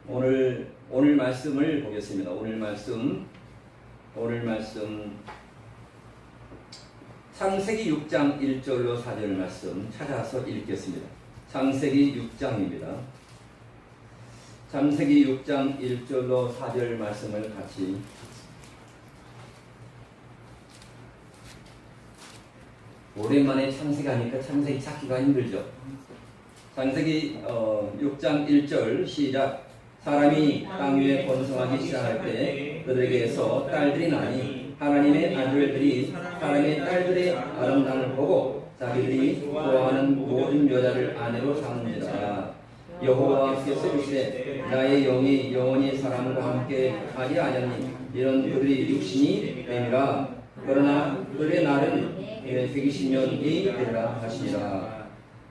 오늘 말씀을 보겠습니다. 오늘 말씀 창세기 6장 1절로 4절 말씀 찾아서 읽겠습니다. 창세기 6장입니다. 창세기 6장 1절로 4절 말씀을 같이 오랜만에 창세기 하니까 창세기 찾기가 힘들죠. 창세기 6장 1절 시작. 사람이 땅 위에 번성하기 시작할 때 그들에게서 딸들이 나니 하나님의 아들들이 사람의 딸들의 아름다움을 보고 자기들이 좋아하는 모든 여자를 아내로 삼는지라. 여호와께서 이르시되 나의 영이 영원히 사람과 함께 하지 아니하니 이런 그들이 육신이 됨이라. 그러나 그들의 날은 120년이 되리라 하시니라.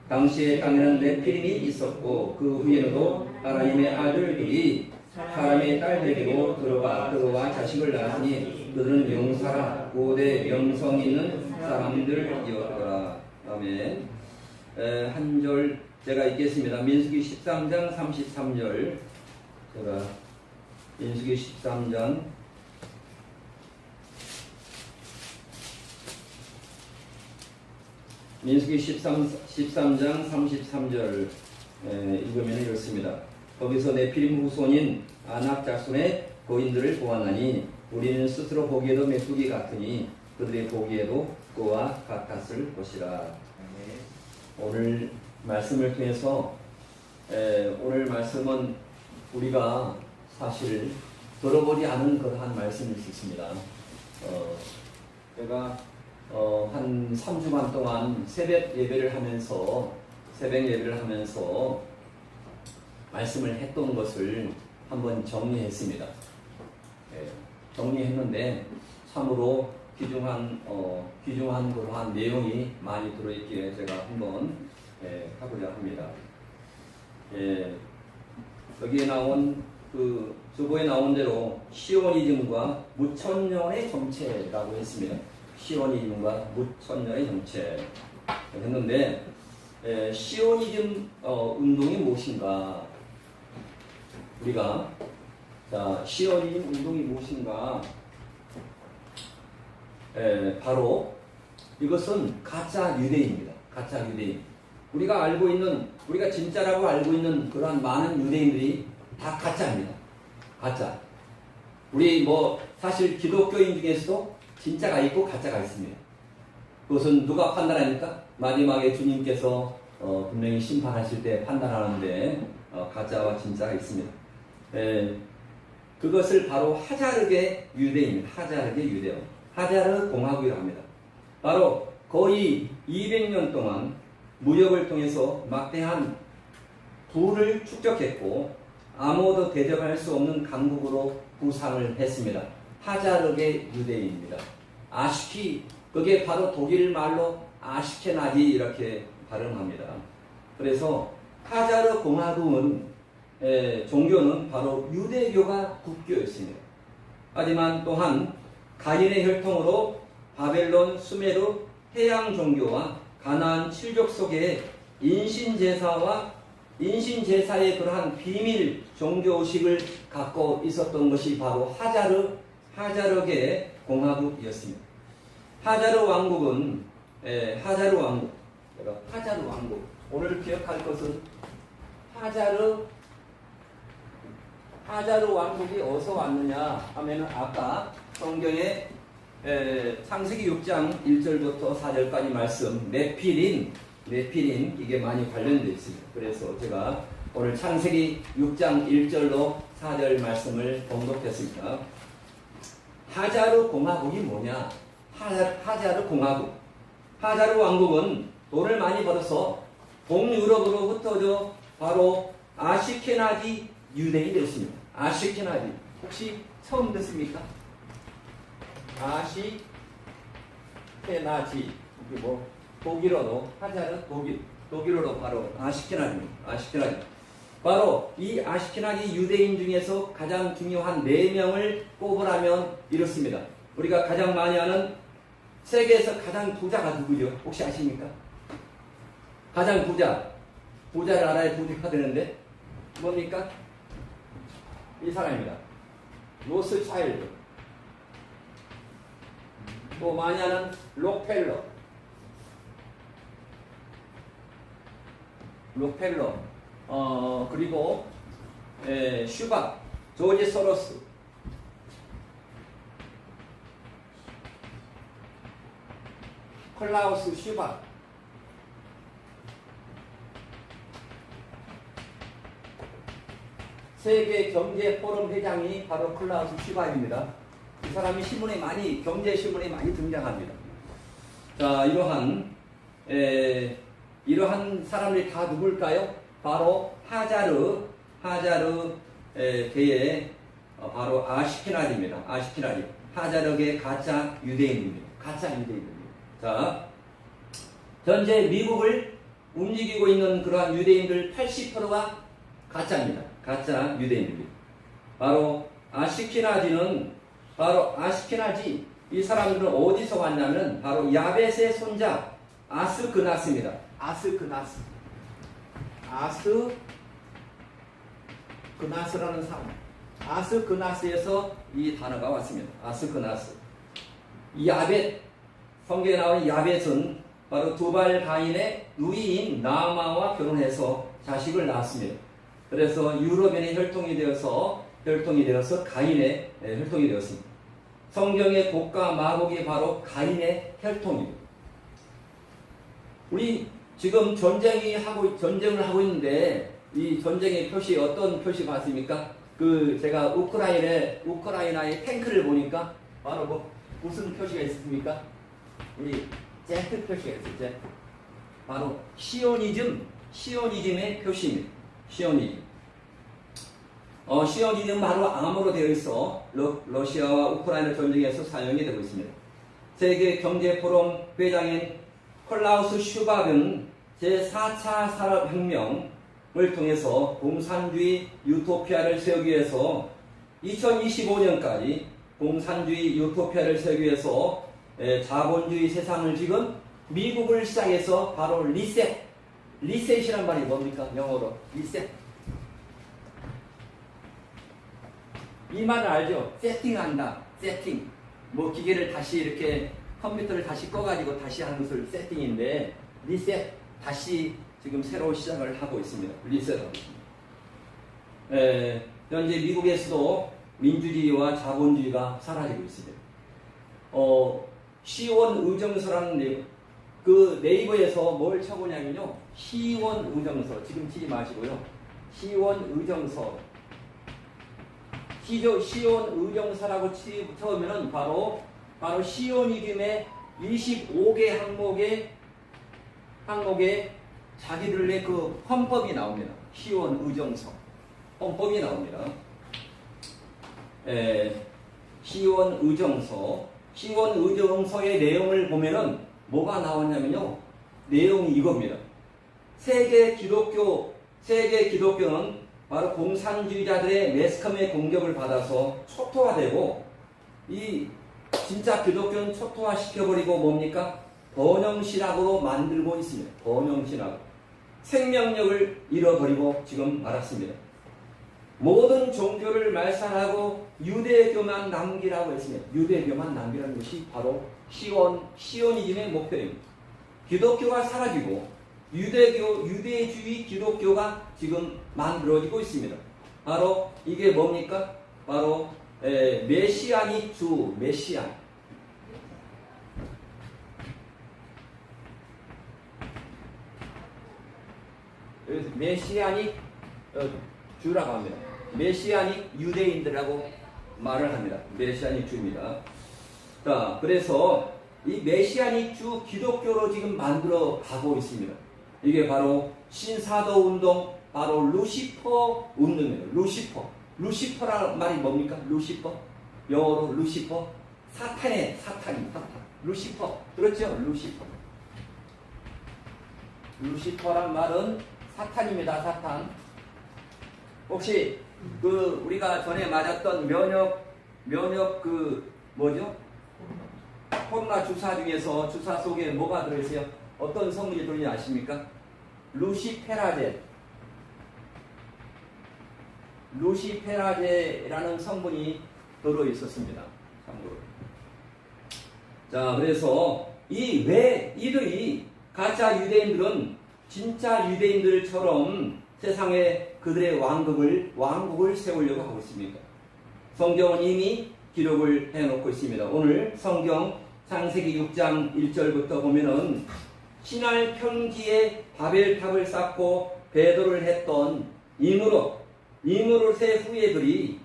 당시에 땅에는 네피림이 있었고 그 후에는도 하나님의 아들들이 사람의 딸들에게로 들어와 그와 자식을 낳았으니 그들은 용사라 고대 명성 있는 사람들이었더라. 아멘. 한 절 제가 읽겠습니다. 민수기 13장 33절 제가 민수기 13장 13장 33절 읽으면 이렇습니다. 거기서 네피림 후손인 아낙 자손의 고인들을 보았나니 우리는 스스로 보기에도 메뚜기 같으니 그들의 보기에도 그와 같았을 것이라. 오늘 말씀을 통해서 오늘 말씀은 우리가 사실 들어보지 않은 그러한 말씀일 수 있습니다. 제가 한 3주간 동안 새벽 예배를 하면서 말씀을 했던 것을 한번 정리했습니다. 정리했는데 참으로 귀중한 그러한 내용이 많이 들어있기에 제가 한번 하고자 합니다. 여기에 나온 주보에 나온 대로 시오니즘과 무천년의 정체라고 했습니다. 시오니즘과 무천년의 정체 했는데 시오니즘 운동이 무엇인가? 우리가 시오니즘 운동이 무엇인가? 바로 이것은 가짜 유대인입니다. 가짜 유대인. 우리가 진짜라고 알고 있는 그러한 많은 유대인들이 다 가짜입니다. 가짜. 우리 사실 기독교인 중에서도 진짜가 있고 가짜가 있습니다. 그것은 누가 판단합니까? 마지막에 주님께서 분명히 심판하실 때 판단하는데 가짜와 진짜가 있습니다. 그것을 바로 하자르게 유대인입니다. 하자르게 유대인. 하자르 공화국이라고 합니다. 바로 거의 200년 동안 무역을 통해서 막대한 부를 축적했고 아무도 대적할 수 없는 강국으로 부상을 했습니다. 하자르게 유대인입니다. 아시키, 그게 바로 독일 말로 아시케나지 이렇게 발음합니다. 그래서 하자르 공화국은 종교는 바로 유대교가 국교였습니다. 하지만 또한 가인의 혈통으로 바벨론, 수메르, 해양 종교와 가나안 칠족 속에 인신제사의 그러한 비밀 종교의식을 갖고 있었던 것이 바로 하자르계 공화국이었습니다. 하자르 왕국 오늘 기억할 것은 하자르 왕국이 어디서 왔느냐 하면은 아까 성경에 창세기 6장 1절부터 4절까지 말씀 네피림 이게 많이 관련되어 있습니다. 그래서 제가 오늘 창세기 6장 1절로 4절 말씀을 봉독했습니다. 하자르 공화국이 뭐냐? 하자르 공화국. 하자르 왕국은 돈을 많이 벌어서 동유럽으로 흩어져 바로 아시케나지 유대인이 됐습니다. 아시케나지. 혹시 처음 듣습니까? 아시케나지. 이게 독일어로 하자르 독일어로 바로 아시케나지. 바로 이 아시케나지 유대인 중에서 가장 중요한 4명을 꼽으라면 이렇습니다. 우리가 가장 많이 아는 세계에서 가장 부자가 누구죠? 혹시 아십니까? 가장 부자를 알아야 부자가 되는데 뭡니까? 이 사람입니다. 로스차일드. 또 많이 하는 록펠러. 그리고 슈바, 조지 소로스, 클라우스 슈바, 세계 경제 포럼 회장이 바로 클라우스 슈바입니다. 이 사람이 신문에 많이, 경제 신문에 많이 등장합니다. 자, 이러한 사람들이 다 누굴까요? 바로 하자르 계의 바로 아시케나지입니다. 아시케나지. 하자르계 가짜 유대인입니다. 가짜 유대인입니다. 자, 현재 미국을 움직이고 있는 그러한 유대인들 80%가 가짜입니다. 가짜 유대인입니다. 바로 아시케나지, 이 사람들은 어디서 왔냐면 바로 야벳의 손자 아스그나스입니다. 아스그나스라는 사람. 아스그나스에서 이 단어가 왔습니다. 아스그나스. 이 야벳, 성경에 나오는 야벳은 바로 두발 가인의 누이인 나아마와 결혼해서 자식을 낳았습니다. 그래서 유럽인의 혈통이 되어서 가인의 혈통이 되었습니다. 성경의 복과 마복이 바로 가인의 혈통입니다. 우리 지금 전쟁을 하고 있는데 이 전쟁의 표시 어떤 표시 봤습니까? 제가 우크라이나의 탱크를 보니까 바로 무슨 표시가 있습니까? 우리 Z 표시가 있어요. Z. 바로 시오니즘의 표시입니다. 시오니즘 바로 암으로 되어 있어 러시아와 우크라이나 전쟁에서 사용이 되고 있습니다. 세계 경제 포럼 회장인 클라우스 슈바는 제4차 산업혁명을 통해서 공산주의 유토피아를 세우기 위해서 2025년까지 공산주의 유토피아를 세우기 위해서 자본주의 세상을 지금 미국을 시작해서 바로 리셋이란 말이 뭡니까? 영어로 리셋. 이 말을 알죠? 세팅한다. 세팅. 기계를 다시 이렇게 컴퓨터를 다시 꺼가지고 다시 하는 것을 세팅인데 리셋. 다시 지금 새로 시작을 하고 있습니다. 리셋하고 있습니다. 현재 미국에서도 민주주의와 자본주의가 사라지고 있습니다. 시원의정서라는 그 네이버에서 뭘 쳐보냐면요. 시원의정서. 지금 치지 마시고요. 시원의정서. 시온의정사라고 쳐보면은 바로 시오니즘의 25개 항목에 자기들의 그 헌법이 나옵니다. 시온의정서. 헌법이 나옵니다. 시온의정서의 내용을 보면은 뭐가 나왔냐면요. 내용이 이겁니다. 세계 기독교는 바로 공산주의자들의 매스컴의 공격을 받아서 초토화되고 이 진짜 기독교는 초토화시켜버리고 뭡니까? 번영신학으로 만들고 있습니다. 번영신학. 생명력을 잃어버리고 지금 말았습니다. 모든 종교를 말살하고 유대교만 남기라고 했습니다. 유대교만 남기라는 것이 바로 시오니즘의 목표입니다. 기독교가 사라지고 유대주의 기독교가 지금 만들어지고 있습니다. 바로 이게 뭡니까? 바로 메시아닉 주, 메시아닉 주라고 합니다. 메시아닉 유대인들이라고 말을 합니다. 메시아닉 주입니다. 자, 그래서 이 메시아닉 주 기독교로 지금 만들어 가고 있습니다. 이게 바로 신사도 운동, 바로 루시퍼 운동이에요. 루시퍼라는 말이 뭡니까? 루시퍼. 영어로 루시퍼. 사탄입니다. 루시퍼. 그렇죠? 루시퍼란 말은 사탄입니다. 사탄. 혹시 우리가 전에 맞았던 면역 코로나 주사 중에서 주사 속에 뭐가 들어있어요? 어떤 성분이 들어있는지 아십니까? 루시페라제. 루시페라제라는 성분이 들어 있었습니다. 참고로. 자, 그래서 이들이 가짜 유대인들은 진짜 유대인들처럼 세상에 그들의 왕국을 세우려고 하고 있습니다. 성경은 이미 기록을 해놓고 있습니다. 오늘 성경 창세기 6장 1절부터 보면은 신할 평지에 바벨탑을 쌓고 배도를 했던 니무롯의 후예들이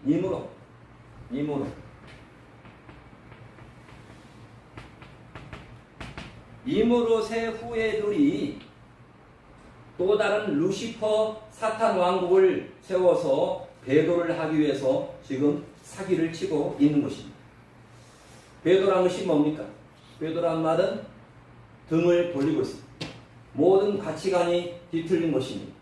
니무롯의 후예들이 또 다른 루시퍼 사탄 왕국을 세워서 배도를 하기 위해서 지금 사기를 치고 있는 것입니다. 배도란 것이 뭡니까? 배도란 말은 등을 돌리고 있습니다. 모든 가치관이 뒤틀린 것입니다.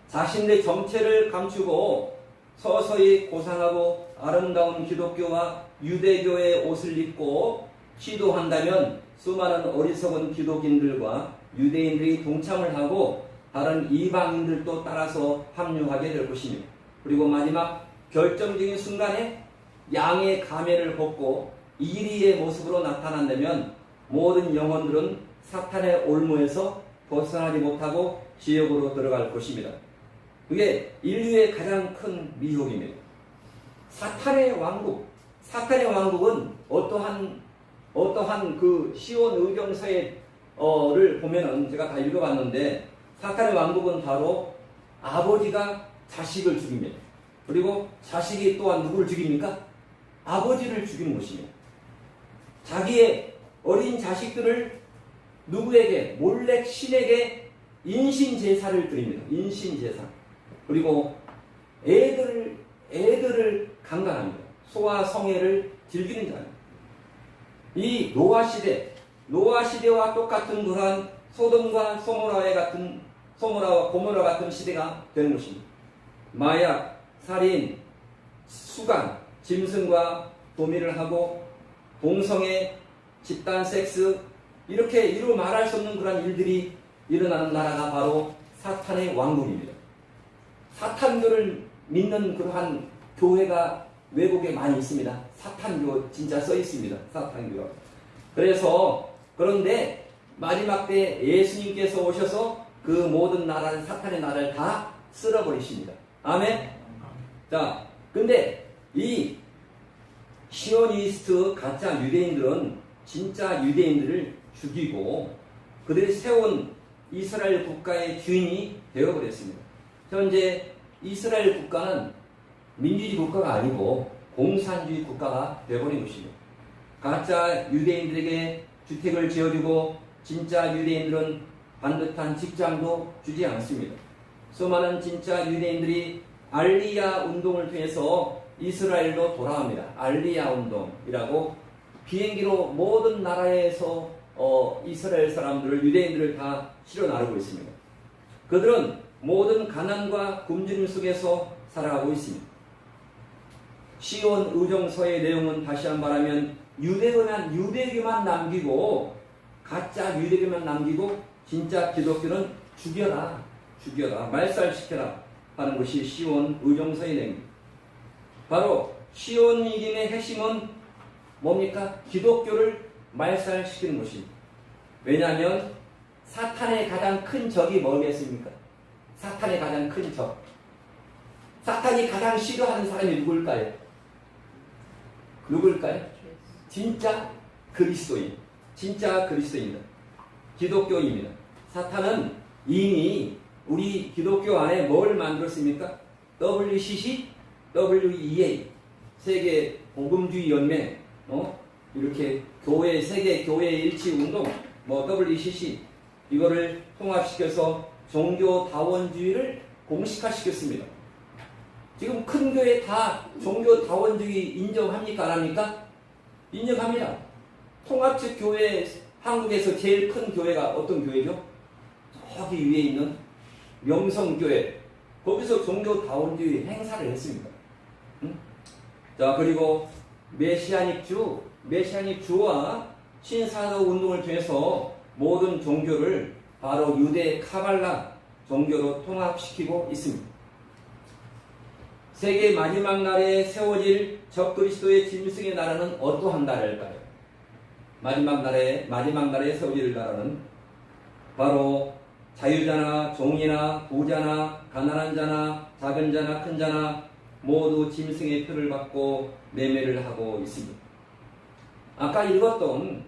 자신의 정체를 감추고 서서히 고상하고 아름다운 기독교와 유대교의 옷을 입고 시도한다면 수많은 어리석은 기독인들과 유대인들이 동참을 하고 다른 이방인들도 따라서 합류하게 될 것입니다. 그리고 마지막 결정적인 순간에 양의 가면을 벗고 이리의 모습으로 나타난다면 모든 영혼들은 사탄의 올무에서 벗어나지 못하고 지옥으로 들어갈 것입니다. 그게 인류의 가장 큰 미혹입니다. 사탄의 왕국은 어떠한 그 시온 의경서를 보면은 제가 다 읽어봤는데 사탄의 왕국은 바로 아버지가 자식을 죽입니다. 그리고 자식이 또한 누구를 죽입니까? 아버지를 죽이는 것입니다. 자기의 어린 자식들을 누구에게 몰래 신에게 인신제사를 드립니다. 인신제사. 그리고 애들을 강간합니다. 소아 성애를 즐기는 자입니다. 이 노아 시대와 똑같은 그러한 소돔과 소모라와 고모라 같은 시대가 되는 것입니다. 마약, 살인, 수간, 짐승과 도미를 하고 동성애, 집단 섹스 이렇게 이루 말할 수 없는 그런 일들이 일어나는 나라가 바로 사탄의 왕국입니다. 사탄교를 믿는 그러한 교회가 외국에 많이 있습니다. 사탄교 진짜 써 있습니다. 사탄교. 그런데 마지막 때 예수님께서 오셔서 그 모든 나라는 사탄의 나라를 다 쓸어버리십니다. 아멘. 자, 근데 이 시오니스트 가짜 유대인들은 진짜 유대인들을 죽이고 그들이 세운 이스라엘 국가의 주인이 되어버렸습니다. 현재 이스라엘 국가는 민주주의 국가가 아니고 공산주의 국가가 되어버린 것입니다. 가짜 유대인들에게 주택을 지어주고 진짜 유대인들은 반듯한 직장도 주지 않습니다. 수많은 진짜 유대인들이 알리야 운동을 통해서 이스라엘로 돌아옵니다. 알리야 운동이라고 비행기로 모든 나라에서 이스라엘 사람들을 유대인들을 다 실어 나르고 있습니다. 그들은 모든 가난과 굶주림 속에서 살아가고 있습니다. 시온 의정서의 내용은 다시 한번 말하면 유대교만 남기고 가짜 유대교만 남기고 진짜 기독교는 죽여라 말살시켜라 하는 것이 시온 의정서의 내용입니다. 바로 시온 이김의 핵심은 뭡니까? 기독교를 말살시키는 것입니다. 왜냐하면 사탄의 가장 큰 적이 뭐겠습니까? 사탄의 가장 큰 적. 사탄이 가장 싫어하는 사람이 누굴까요? 진짜 그리스도인. 진짜 그리스도인입니다. 기독교입니다. 사탄은 이미 우리 기독교 안에 뭘 만들었습니까? WCC, WEA, 세계 복음주의 연맹, 이렇게 세계 교회 일치 운동, WCC 이거를 통합시켜서 종교다원주의를 공식화시켰습니다. 지금 큰 교회 다 종교다원주의 인정합니까? 안 합니까? 인정합니다. 통합적 교회, 한국에서 제일 큰 교회가 어떤 교회죠? 저기 위에 있는 명성교회. 거기서 종교다원주의 행사를 했습니다. 자, 그리고 메시아닉 주와 신사도 운동을 통해서 모든 종교를 바로 유대 카발라 종교로 통합시키고 있습니다. 세계 마지막 날에 세워질 적그리스도의 짐승의 나라는 어떠한 나라일까요? 마지막 날에 세워질 나라는 바로 자유자나 종이나 부자나 가난한 자나 작은 자나 큰 자나 모두 짐승의 표를 받고 매매를 하고 있습니다. 아까 읽었던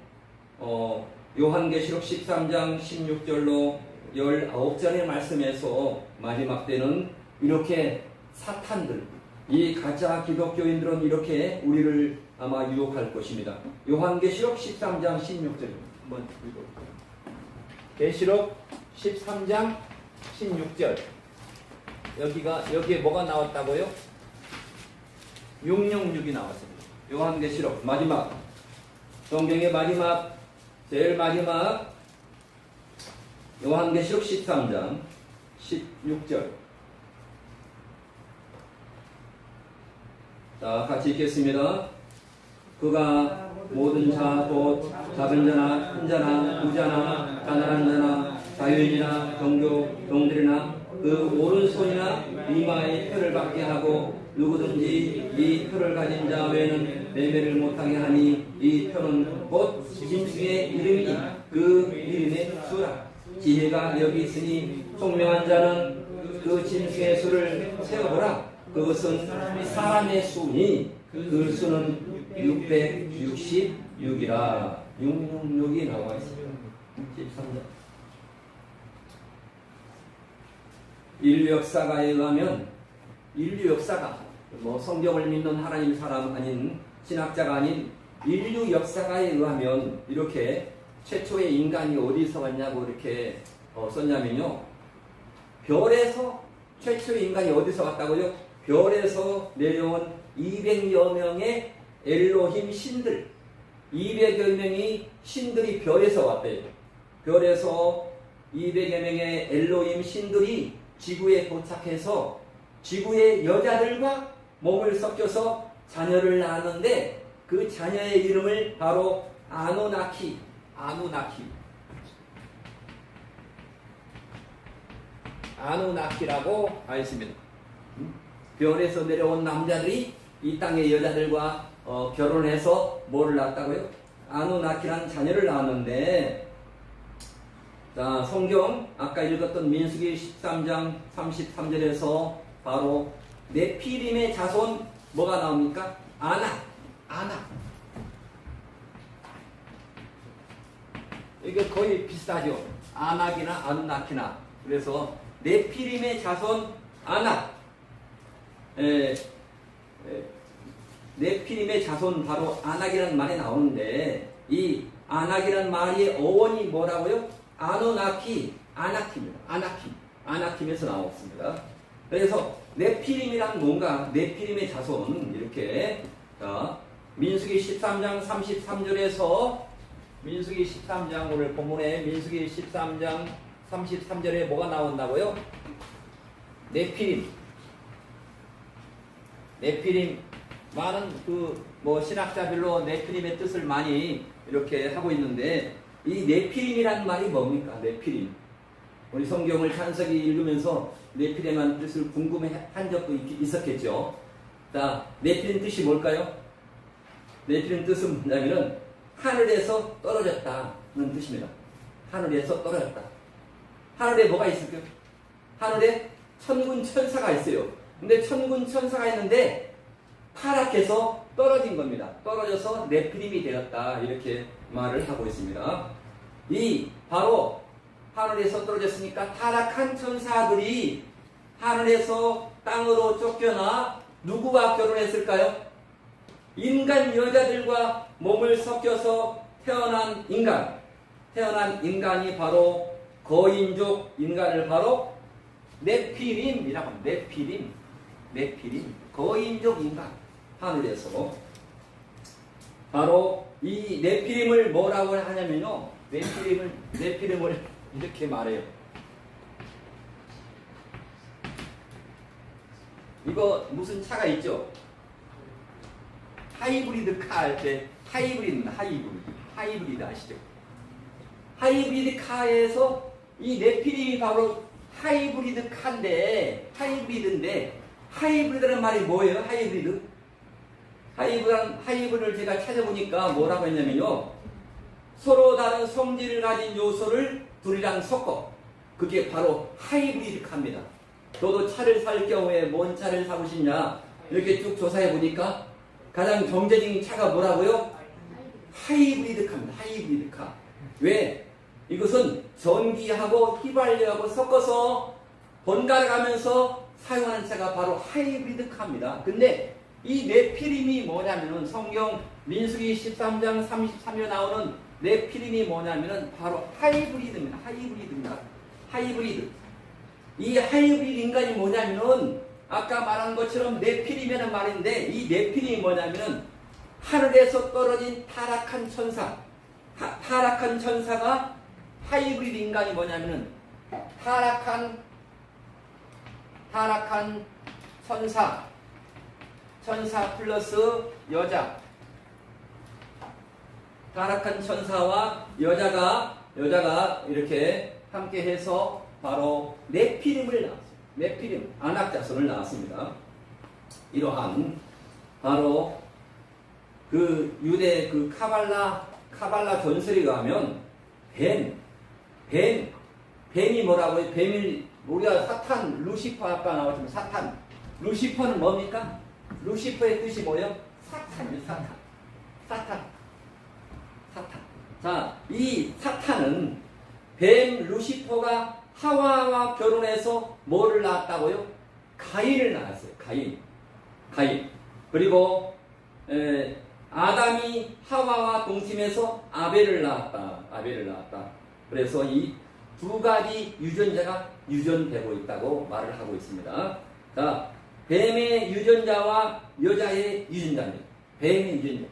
요한계시록 13장 16절로 19절의 말씀에서 마지막 때는 이렇게 사탄들, 이 가짜 기독교인들은 이렇게 우리를 아마 유혹할 것입니다. 요한계시록 13장 16절 한번 읽어볼까요? 계시록 13장 16절 여기에 뭐가 나왔다고요? 666이 나왔습니다. 요한계시록 마지막 성경의 마지막 제일 마지막 요한계시록 13장 16절 자 같이 읽겠습니다. 그가 모든 자 곧 작은 자나 큰 자나 부자나 가난한 자나 자유인이나 종들이나 그 오른손이나 이마에 표를 받게 하고 누구든지 이 표를 가진 자 외에는 매매를 못하게 하니 이 표는 곧 짐승의 이름이니 그 이름의 수라. 지혜가 여기 있으니 총명한 자는 그 짐승의 수를 세어보라. 그것은 사람의 수니 그 수는 666이라. 666이 나와 있습니다. 13절. 인류 역사가에 의하면 인류 역사가 성경을 믿는 하나님 사람 아닌 신학자가 아닌 인류 역사가에 의하면 이렇게 최초의 인간이 어디서 왔냐고 이렇게 썼냐면요. 별에서 최초의 인간이 어디서 왔다고요? 별에서 내려온 200여 명의 엘로힘 신들 200여 명이 신들이 별에서 왔대요. 별에서 200여 명의 엘로힘 신들이 지구에 도착해서 지구의 여자들과 몸을 섞여서 자녀를 낳았는데 그 자녀의 이름을 바로 아누나키라고 하였습니다. 별에서 내려온 남자들이 이 땅의 여자들과 결혼해서 뭐를 낳았다고요? 아누나키라는 자녀를 낳았는데 자, 성경 아까 읽었던 민수기 13장 33절에서 바로 네피림의 자손 뭐가 나옵니까? 아낙. 이게 거의 비슷하죠. 아낙이나 아누나키나. 그래서 네피림의 자손 아낙. 네피림의 자손 바로 아낙이라는 말이 나오는데 이 아낙이라는 말의 어원이 뭐라고요? 아나킴입니다. 아나킴에서 나왔습니다. 그래서 네피림이란 뭔가 네피림의 자손 이렇게 자, 민수기 13장 33절에서 민수기 13장 오늘 본문에 민수기 13장 33절에 뭐가 나온다고요? 네피림 많은 신학자별로 네피림의 뜻을 많이 이렇게 하고 있는데 이 네피림이란 말이 뭡니까? 네피림. 우리 성경을 찬석이 읽으면서 네피림한 뜻을 궁금해한 적도 있었겠죠. 자, 네피림 뜻이 뭘까요? 네피림 뜻은 뭐냐면은 하늘에서 떨어졌다는 뜻입니다. 하늘에서 떨어졌다. 하늘에 뭐가 있을까요? 하늘에 천군 천사가 있어요. 근데 천군 천사가 있는데 타락해서 떨어진 겁니다. 떨어져서 네피림이 되었다. 이렇게 말을 하고 있습니다. 이 바로 하늘에서 떨어졌으니까 타락한 천사들이 하늘에서 땅으로 쫓겨나 누구와 결혼했을까요? 인간 여자들과 몸을 섞여서 태어난 인간이 바로 거인족 인간을 바로 네피림이라고 합니다. 네피림 거인족 인간 하늘에서 바로 이 네피림을 뭐라고 하냐면요. 네피림을 이렇게 말해요. 이거 무슨 차가 있죠? 하이브리드 카 할 때 하이브리드 아시죠? 하이브리드 카에서 이 네피림이 바로 하이브리드인데 하이브리드라는 말이 뭐예요? 하이브리드? 하이브리드를 제가 찾아보니까 뭐라고 했냐면요. 서로 다른 성질을 가진 요소를 둘이랑 섞어. 그게 바로 하이브리드카입니다. 너도 차를 살 경우에 뭔 차를 사고 싶냐? 이렇게 쭉 조사해 보니까 가장 경제적인 차가 뭐라고요? 하이브리드카입니다. 하이브리드카. 왜? 이것은 전기하고 휘발유하고 섞어서 번갈아 가면서 사용하는 차가 바로 하이브리드카입니다. 근데 이 네피림이 뭐냐면은 성경 민수기 13장 33절 나오는 네피림이 뭐냐면은 바로 하이브리드입니다. 하이브리드입니다. 하이브리드. 이 하이브리드 인간이 뭐냐면은 아까 말한 것처럼 네피림이라는 말인데 이 네피림이 뭐냐면은 하늘에서 떨어진 타락한 천사. 타락한 천사가 하이브리드 인간이 뭐냐면은 타락한 천사 플러스 여자. 타락한 천사와 여자가 이렇게 함께 해서 바로 네피림을 낳았어요. 네피림, 아낙자손을 낳았습니다. 이러한 바로 그 유대 그 카발라 전설에 가면 뱀이 뭐라고요? 뱀이 우리가 사탄, 루시퍼 아까 나왔지만 사탄. 루시퍼는 뭡니까? 루시퍼의 뜻이 뭐예요? 사탄이요, 사탄. 자, 이 사탄은 뱀 루시퍼가 하와와 결혼해서 뭐를 낳았다고요? 가인을 낳았어요. 가인. 그리고 아담이 하와와 동침해서 아벨을 낳았다. 그래서 이 두 가지 유전자가 유전되고 있다고 말을 하고 있습니다. 자, 뱀의 유전자와 여자의 유전자입니다. 뱀의 유전자.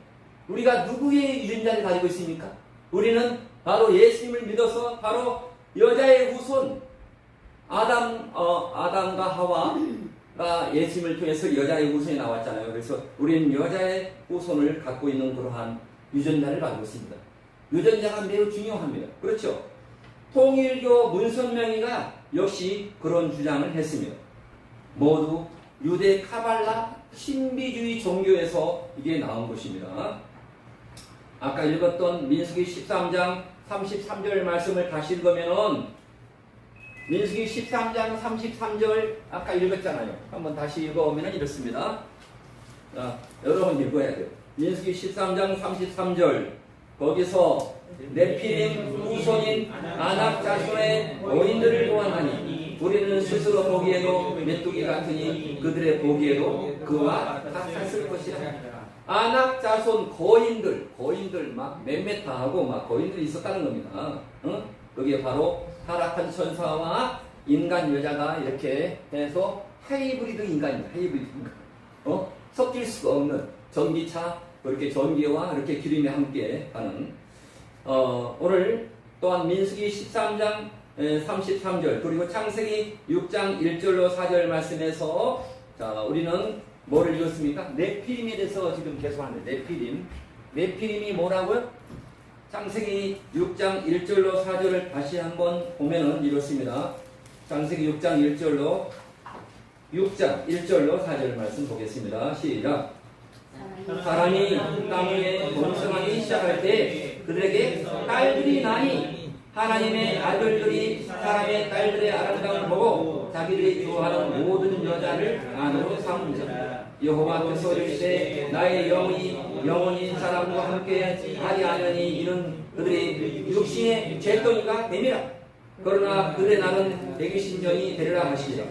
우리가 누구의 유전자를 가지고 있습니까? 우리는 바로 예수님을 믿어서 바로 여자의 후손 아담과 하와가 예수님을 통해서 여자의 후손이 나왔잖아요. 그래서 우리는 여자의 후손을 갖고 있는 그러한 유전자를 가지고 있습니다. 유전자가 매우 중요합니다. 그렇죠? 통일교 문선명이가 역시 그런 주장을 했습니다. 모두 유대 카발라 신비주의 종교에서 이게 나온 것입니다. 아까 읽었던 민수기 13장 33절 말씀을 다시 읽으면은 민수기 13장 33절 아까 읽었잖아요. 한번 다시 읽어보면 이렇습니다. 자, 여러분 읽어야 돼요. 민수기 13장 33절 거기서 네피림 후손인 아낙 자손의 노인들을 보았나니 우리는 스스로 보기에도 메뚜기 같으니 그들의 보기에도 그와 같았을 것이라. 아낙 자손 거인들 막 몇몇 다 하고 막 거인들이 있었다는 겁니다. 그게 바로 타락한 천사와 인간 여자가 이렇게 해서 하이브리드 인간입니다. 하이브리드 인간. 섞일 수가 없는 전기차 그렇게 전기와 이렇게 기름이 함께 하는. 오늘 또한 민수기 13장 33절 그리고 창세기 6장 1절로 4절 말씀에서 자 우리는 뭐를 읽었습니까? 네피림에 대해서 지금 계속 하는데 네피림이 뭐라고요? 창세기 6장 1절로 4절을 다시 한번 보면은 이렇습니다. 창세기 6장 1절로 4절 말씀 보겠습니다. 시작. 사람이 땅 위에 번성하기 시작할 때 그들에게 딸들이 나니 하나님의 아들들이 사람의 딸들의 아름다움을 보고 자기들이 좋아하는 모든 여자를 아내로 삼으니라. 여호와께서 이르시되 나의 영혼이 사람과 함께 하지 아니하니 이는 그들의 육신의 잿더미가 됨이라. 그러나 그들의 날은 120년이 되리라 하시니라.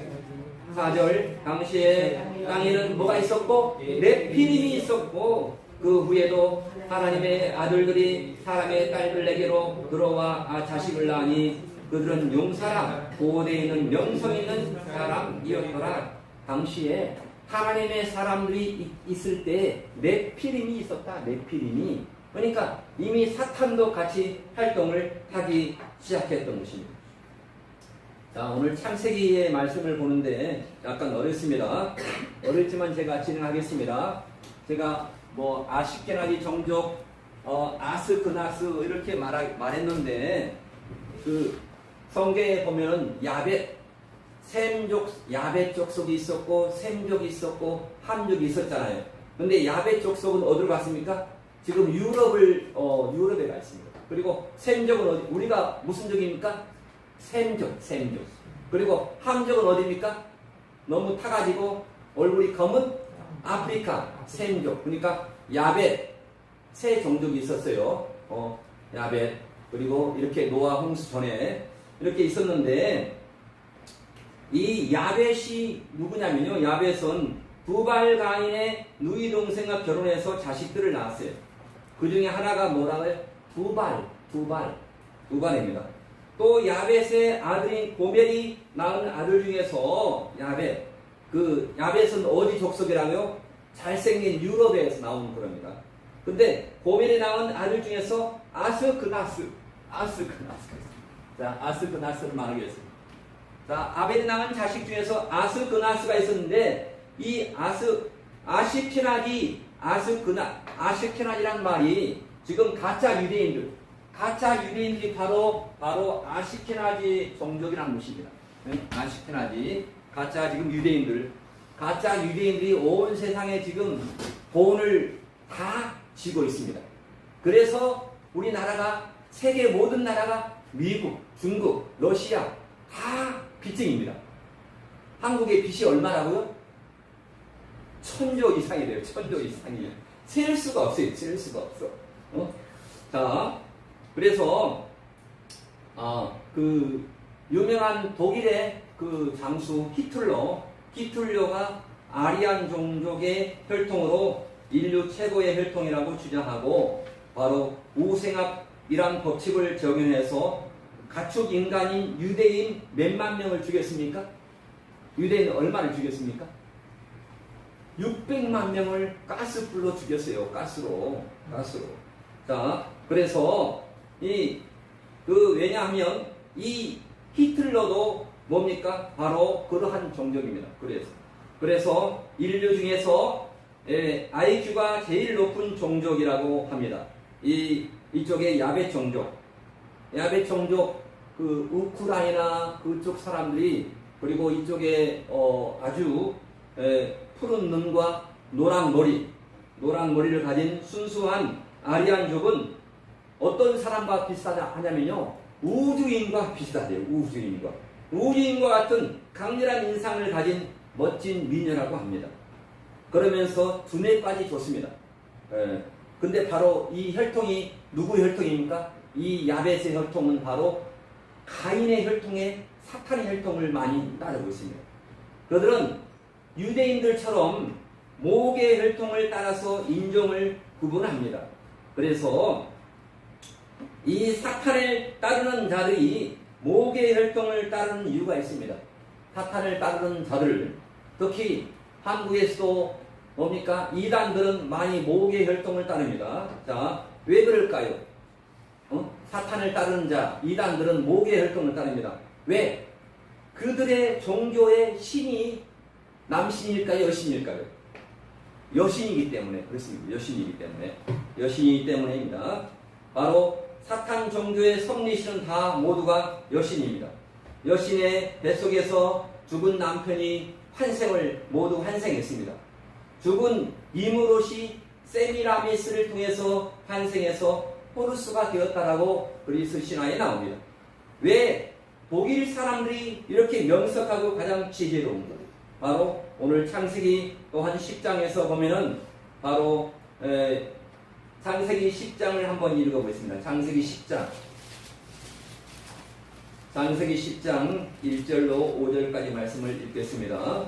4절 당시에 땅에는 뭐가 있었고 네피림이 있었고 그 후에도 하나님의 아들들이 사람의 딸들에게로 들어와 자식을 낳으니 그들은 용사라 고대에 있는 명성 있는 사람이었더라. 당시에 하나님의 사람들이 있을 때 네피림이 있었다. 네피림이. 그러니까 이미 사탄도 같이 활동을 하기 시작했던 것입니다. 자, 오늘 창세기의 말씀을 보는데 약간 어렵습니다. 어렵지만 제가 진행하겠습니다. 제가 뭐 아시케나지 종족, 아스크나스 이렇게 말했는데 그 성경에 보면은 야벳 셈족, 야벳 족속이 있었고 셈족이 있었고 함족이 있었잖아요. 근데 야벳 족속은 어디로 갔습니까? 지금 유럽에 가 있습니다. 그리고 셈족은 어디? 우리가 무슨 족입니까? 셈족. 그리고 함족은 어디입니까? 너무 타가지고 얼굴이 검은 아프리카 셈족. 그러니까 야벳 세 종족이 있었어요. 야벳. 그리고 이렇게 노아 홍수 전에 이렇게 있었는데 이 야벳이 누구냐면요. 야벳은 두발 가인의 누이 동생과 결혼해서 자식들을 낳았어요. 그 중에 하나가 뭐라고요? 두발입니다. 또 야벳의 아들인 고멜이 낳은 아들 중에서 야벳은 어디 족속이라고요? 잘생긴 유럽에서 나오는 그럽니다. 근데 고멜이 낳은 아들 중에서 아스그나스. 자, 아스그나스를 말하겠습니다. 자, 아벨이 낳은 자식 중에서 아스그나스가 있었는데 이 아시케나지란 말이 지금 가짜 유대인들이 바로 아시케나지 종족이라는 것입니다. 아시케나지 가짜 유대인들이 온 세상에 지금 본을 다 쥐고 있습니다. 그래서 우리나라가 세계 모든 나라가 미국, 중국, 러시아 다 빚쟁입니다. 한국의 빚이 얼마라고요? 1000조 이상이래요. 1000조 이상이에요. 셀 수가 없어요. 자, 그래서 그 유명한 독일의 그 장수 히틀러가 아리안 종족의 혈통으로 인류 최고의 혈통이라고 주장하고 바로 우생학이란 법칙을 적용해서 가축 인간인 유대인 몇만 명을 죽였습니까? 유대인 얼마를 죽였습니까? 600만 명을 가스불로 죽였어요. 가스로. 자, 그래서 왜냐하면 이 히틀러도 뭡니까? 바로 그러한 종족입니다. 그래서 인류 중에서 IQ가 제일 높은 종족이라고 합니다. 이쪽에 야벳 종족, 그 우크라이나 그쪽 사람들이 그리고 이쪽에 아주 푸른 눈과 노란 머리를 가진 순수한 아리안족은 어떤 사람과 비슷하냐면요. 우주인과 비슷하대요. 우주인과 같은 강렬한 인상을 가진 멋진 미녀라고 합니다. 그러면서 두뇌까지 좋습니다. 근데 바로 이 혈통이 누구 혈통입니까? 이 야벳의 혈통은 바로 가인의 혈통에 사탄의 혈통을 많이 따르고 있습니다. 그들은 유대인들처럼 목의 혈통을 따라서 인종을 구분합니다. 그래서 이 사탄을 따르는 자들이 목의 혈통을 따르는 이유가 있습니다. 사탄을 따르는 자들, 특히 한국에서도 뭡니까? 이단들은 많이 목의 혈통을 따릅니다. 자, 왜 그럴까요? 사탄을 따르는 자, 이단들은 목의 혈통을 따릅니다. 왜? 그들의 종교의 신이 남신일까요? 여신일까요? 여신이기 때문에 그렇습니다. 여신이기 때문에입니다. 바로 사탄 종교의 섭리신은 다 모두가 여신입니다. 여신의 뱃속에서 죽은 남편이 모두 환생했습니다. 죽은 이무롯이 세미라미스를 통해서 환생해서 호루스가 되었다라고 그리스 신화에 나옵니다. 왜 독일 사람들이 이렇게 명석하고 가장 지혜로운 것? 바로 오늘 창세기 또한 10장에서 보면은 바로 창세기 10장을 한번 읽어보겠습니다. 창세기 10장 1절로 5절까지 말씀을 읽겠습니다.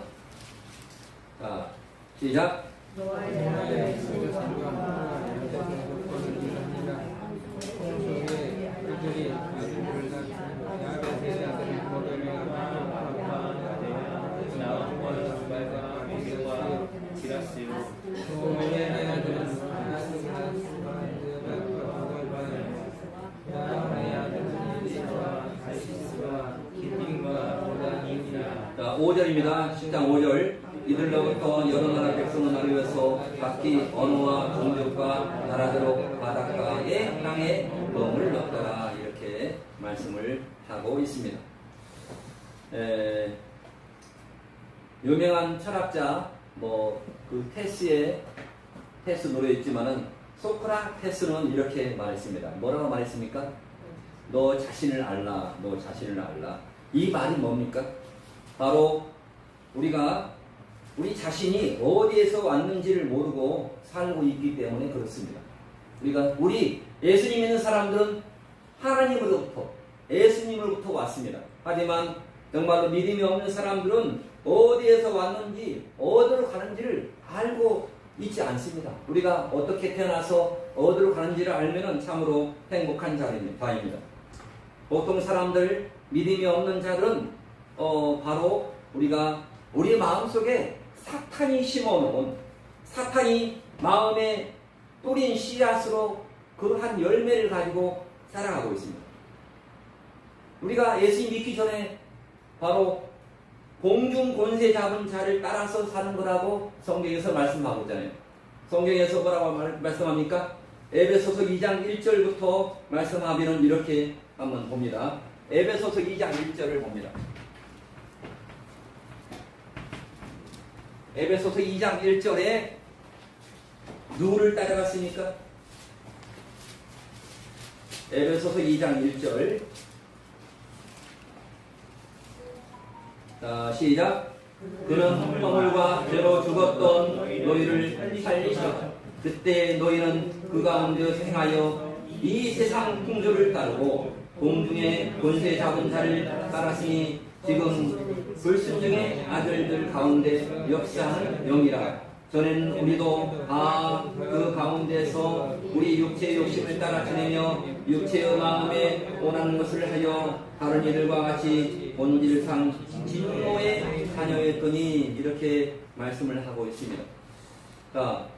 자, 시작. 자, 5절입니다. 10장 5절. 이들로부터 여러 나라 백성을 나누어서 각기 언어와 종족과 나라대로 바닷가의 땅에 멍을 넣더라. 이렇게 말씀을 하고 있습니다. 유명한 철학자 그 테스 노래였지만은 소크라테스는 이렇게 말했습니다. 뭐라고 말했습니까? 너 자신을 알라, 너 자신을 알라. 이 말이 뭡니까? 바로 우리가 우리 자신이 어디에서 왔는지를 모르고 살고 있기 때문에 그렇습니다. 우리 예수님 믿는 사람들은 하나님으로부터, 예수님으로부터 왔습니다. 하지만 정말로 믿음이 없는 사람들은 어디에서 왔는지, 어디로 가는지를 알고 있지 않습니다. 우리가 어떻게 태어나서 어디로 가는지를 알면 참으로 행복한 자입니다. 보통 사람들, 믿음이 없는 자들은 바로 우리 마음속에 사탄이 심어놓은, 사탄이 마음에 뿌린 씨앗으로 그 한 열매를 가지고 살아가고 있습니다. 우리가 예수님 믿기 전에 바로 공중 권세 잡은 자를 따라서 사는 거라고 성경에서 말씀하고 있잖아요. 성경에서 뭐라고 말씀합니까? 에베소서 2장 1절부터 말씀하면 이렇게 한번 봅니다. 에베소서 2장 1절을 봅니다. 에베소서 2장 1절에 누구를 따라갔습니까? 에베소서 2장 1절. 자, 시작. 그는 허물과 죄로 죽었던 너희를 살리시라. 그때 너희는 그 가운데서 행하여 이 세상 풍조를 따르고 공중의 권세 잡은 자를 따랐으니 지금 불순종의 아들들 가운데 역사하는 영이라. 전에는 우리도 다 그 가운데서 우리 육체의 욕심을 따라 지내며 육체의 마음에 원하는 것을 하여 다른 이들과 같이 본질상 진노의 자녀였더니 이렇게 말씀을 하고 있습니다. 자,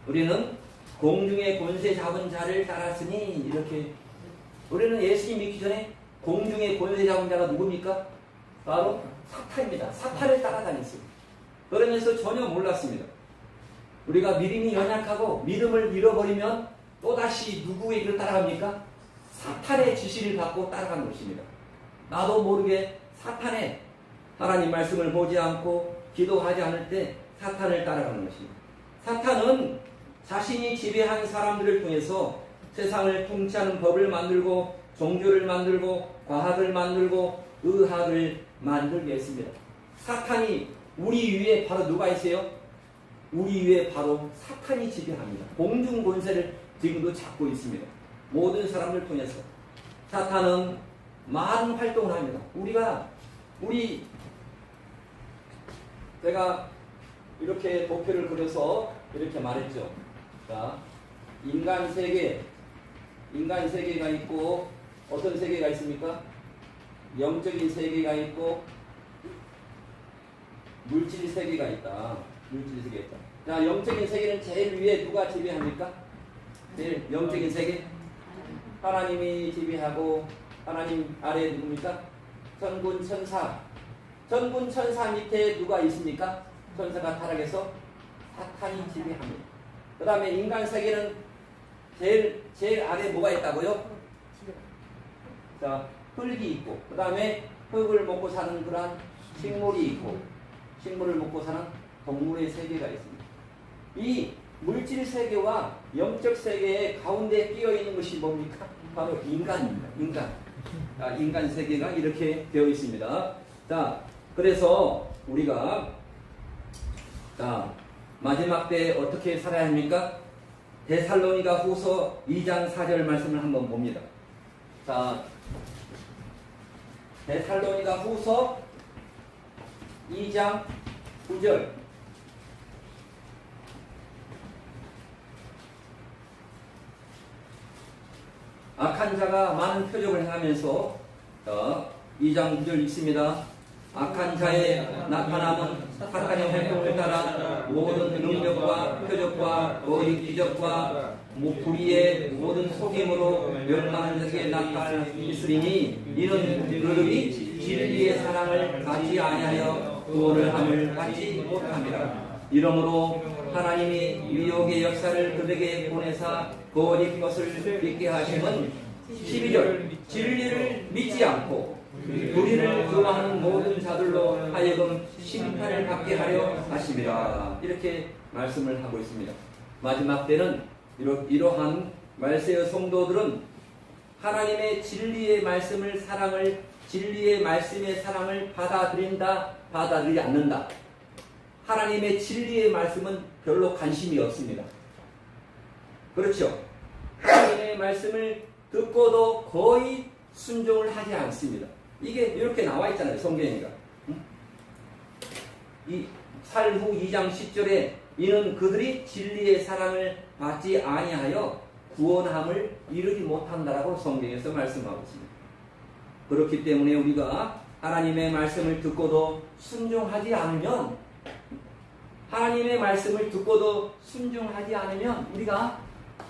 우리는 공중의 권세 잡은 자를 따랐으니 이렇게 우리는 예수님 믿기 전에 공중의 권세 잡은 자가 누굽니까? 바로 사탄입니다. 사탄을 따라다녔습니다. 그러면서 전혀 몰랐습니다. 우리가 믿음이 연약하고 믿음을 잃어버리면 또다시 누구에게 따라갑니까? 사탄의 지시를 받고 따라가는 것입니다. 나도 모르게 사탄의 하나님 말씀을 보지 않고 기도하지 않을 때 사탄을 따라가는 것입니다. 사탄은 자신이 지배한 사람들을 통해서 세상을 통치하는 법을 만들고 종교를 만들고 과학을 만들고 의학을 만들게 했습니다. 사탄이 우리 위에 바로 누가 있어요? 우리 위에 바로 사탄이 지배합니다. 공중 권세를 지금도 잡고 있습니다. 모든 사람들 통해서 사탄은 많은 활동을 합니다. 제가 이렇게 도표를 그려서 이렇게 말했죠. 자, 인간 세계가 있고 어떤 세계가 있습니까? 영적인 세계가 있고 물질 세계가 있다. 자, 영적인 세계는 제일 위에 누가 지배합니까? 제일 영적인 세계? 하나님이 지배하고 하나님 아래에 누굽니까? 천군 천사. 천군 천사 밑에 누가 있습니까? 천사가 타락해서 사탄이 지배합니다. 그 다음에 인간 세계는 제일 아래에 뭐가 있다고요? 자, 흙이 있고, 그 다음에 흙을 먹고 사는 그런 식물이 있고, 식물을 먹고 사는 동물의 세계가 있습니다. 이 물질 세계와 영적 세계의 가운데 끼어 있는 것이 뭡니까? 바로 인간입니다. 인간 세계가 이렇게 되어 있습니다. 자, 그래서 우리가 마지막 때 어떻게 살아야 합니까? 데살로니가 후서 2장 4절 말씀을 한번 봅니다. 자, 데살로니가 후서 2장 9절. 악한 자가 많은 표적을 행하면서 2장 9절 읽습니다. 악한 자의 나타남은 사탄의 활동을 따라 모든 능력과 표적과 거짓 기적과 불의의 모든 속임으로 멸망한 자에게 나타있으리니 이는 그들이 진리의 사랑을 갖지 아니하여 구원을 함을 받지 못합니다. 이러므로 하나님이 유혹의 역사를 그들에게 보내사 거짓 것을 믿게 하심은 12절 진리를 믿지 않고 불의를 좋아하는 모든 자들로 하여금 심판을 받게 하려 하심이라. 이렇게 말씀을 하고 있습니다. 마지막 때는 이러한 말세의 성도들은 하나님의 진리의 말씀을 진리의 말씀의 사랑을 받아들이지 않는다. 하나님의 진리의 말씀은 별로 관심이 없습니다. 그렇죠? 하나님의 말씀을 듣고도 거의 순종을 하지 않습니다. 이게 이렇게 나와 있잖아요, 성경이가. 이 살후 2장 10절에 이는 그들이 진리의 사랑을 받지 아니하여 구원함을 이루지 못한다라고 성경에서 말씀하고 있습니다. 그렇기 때문에 우리가 하나님의 말씀을 듣고도 순종하지 않으면 우리가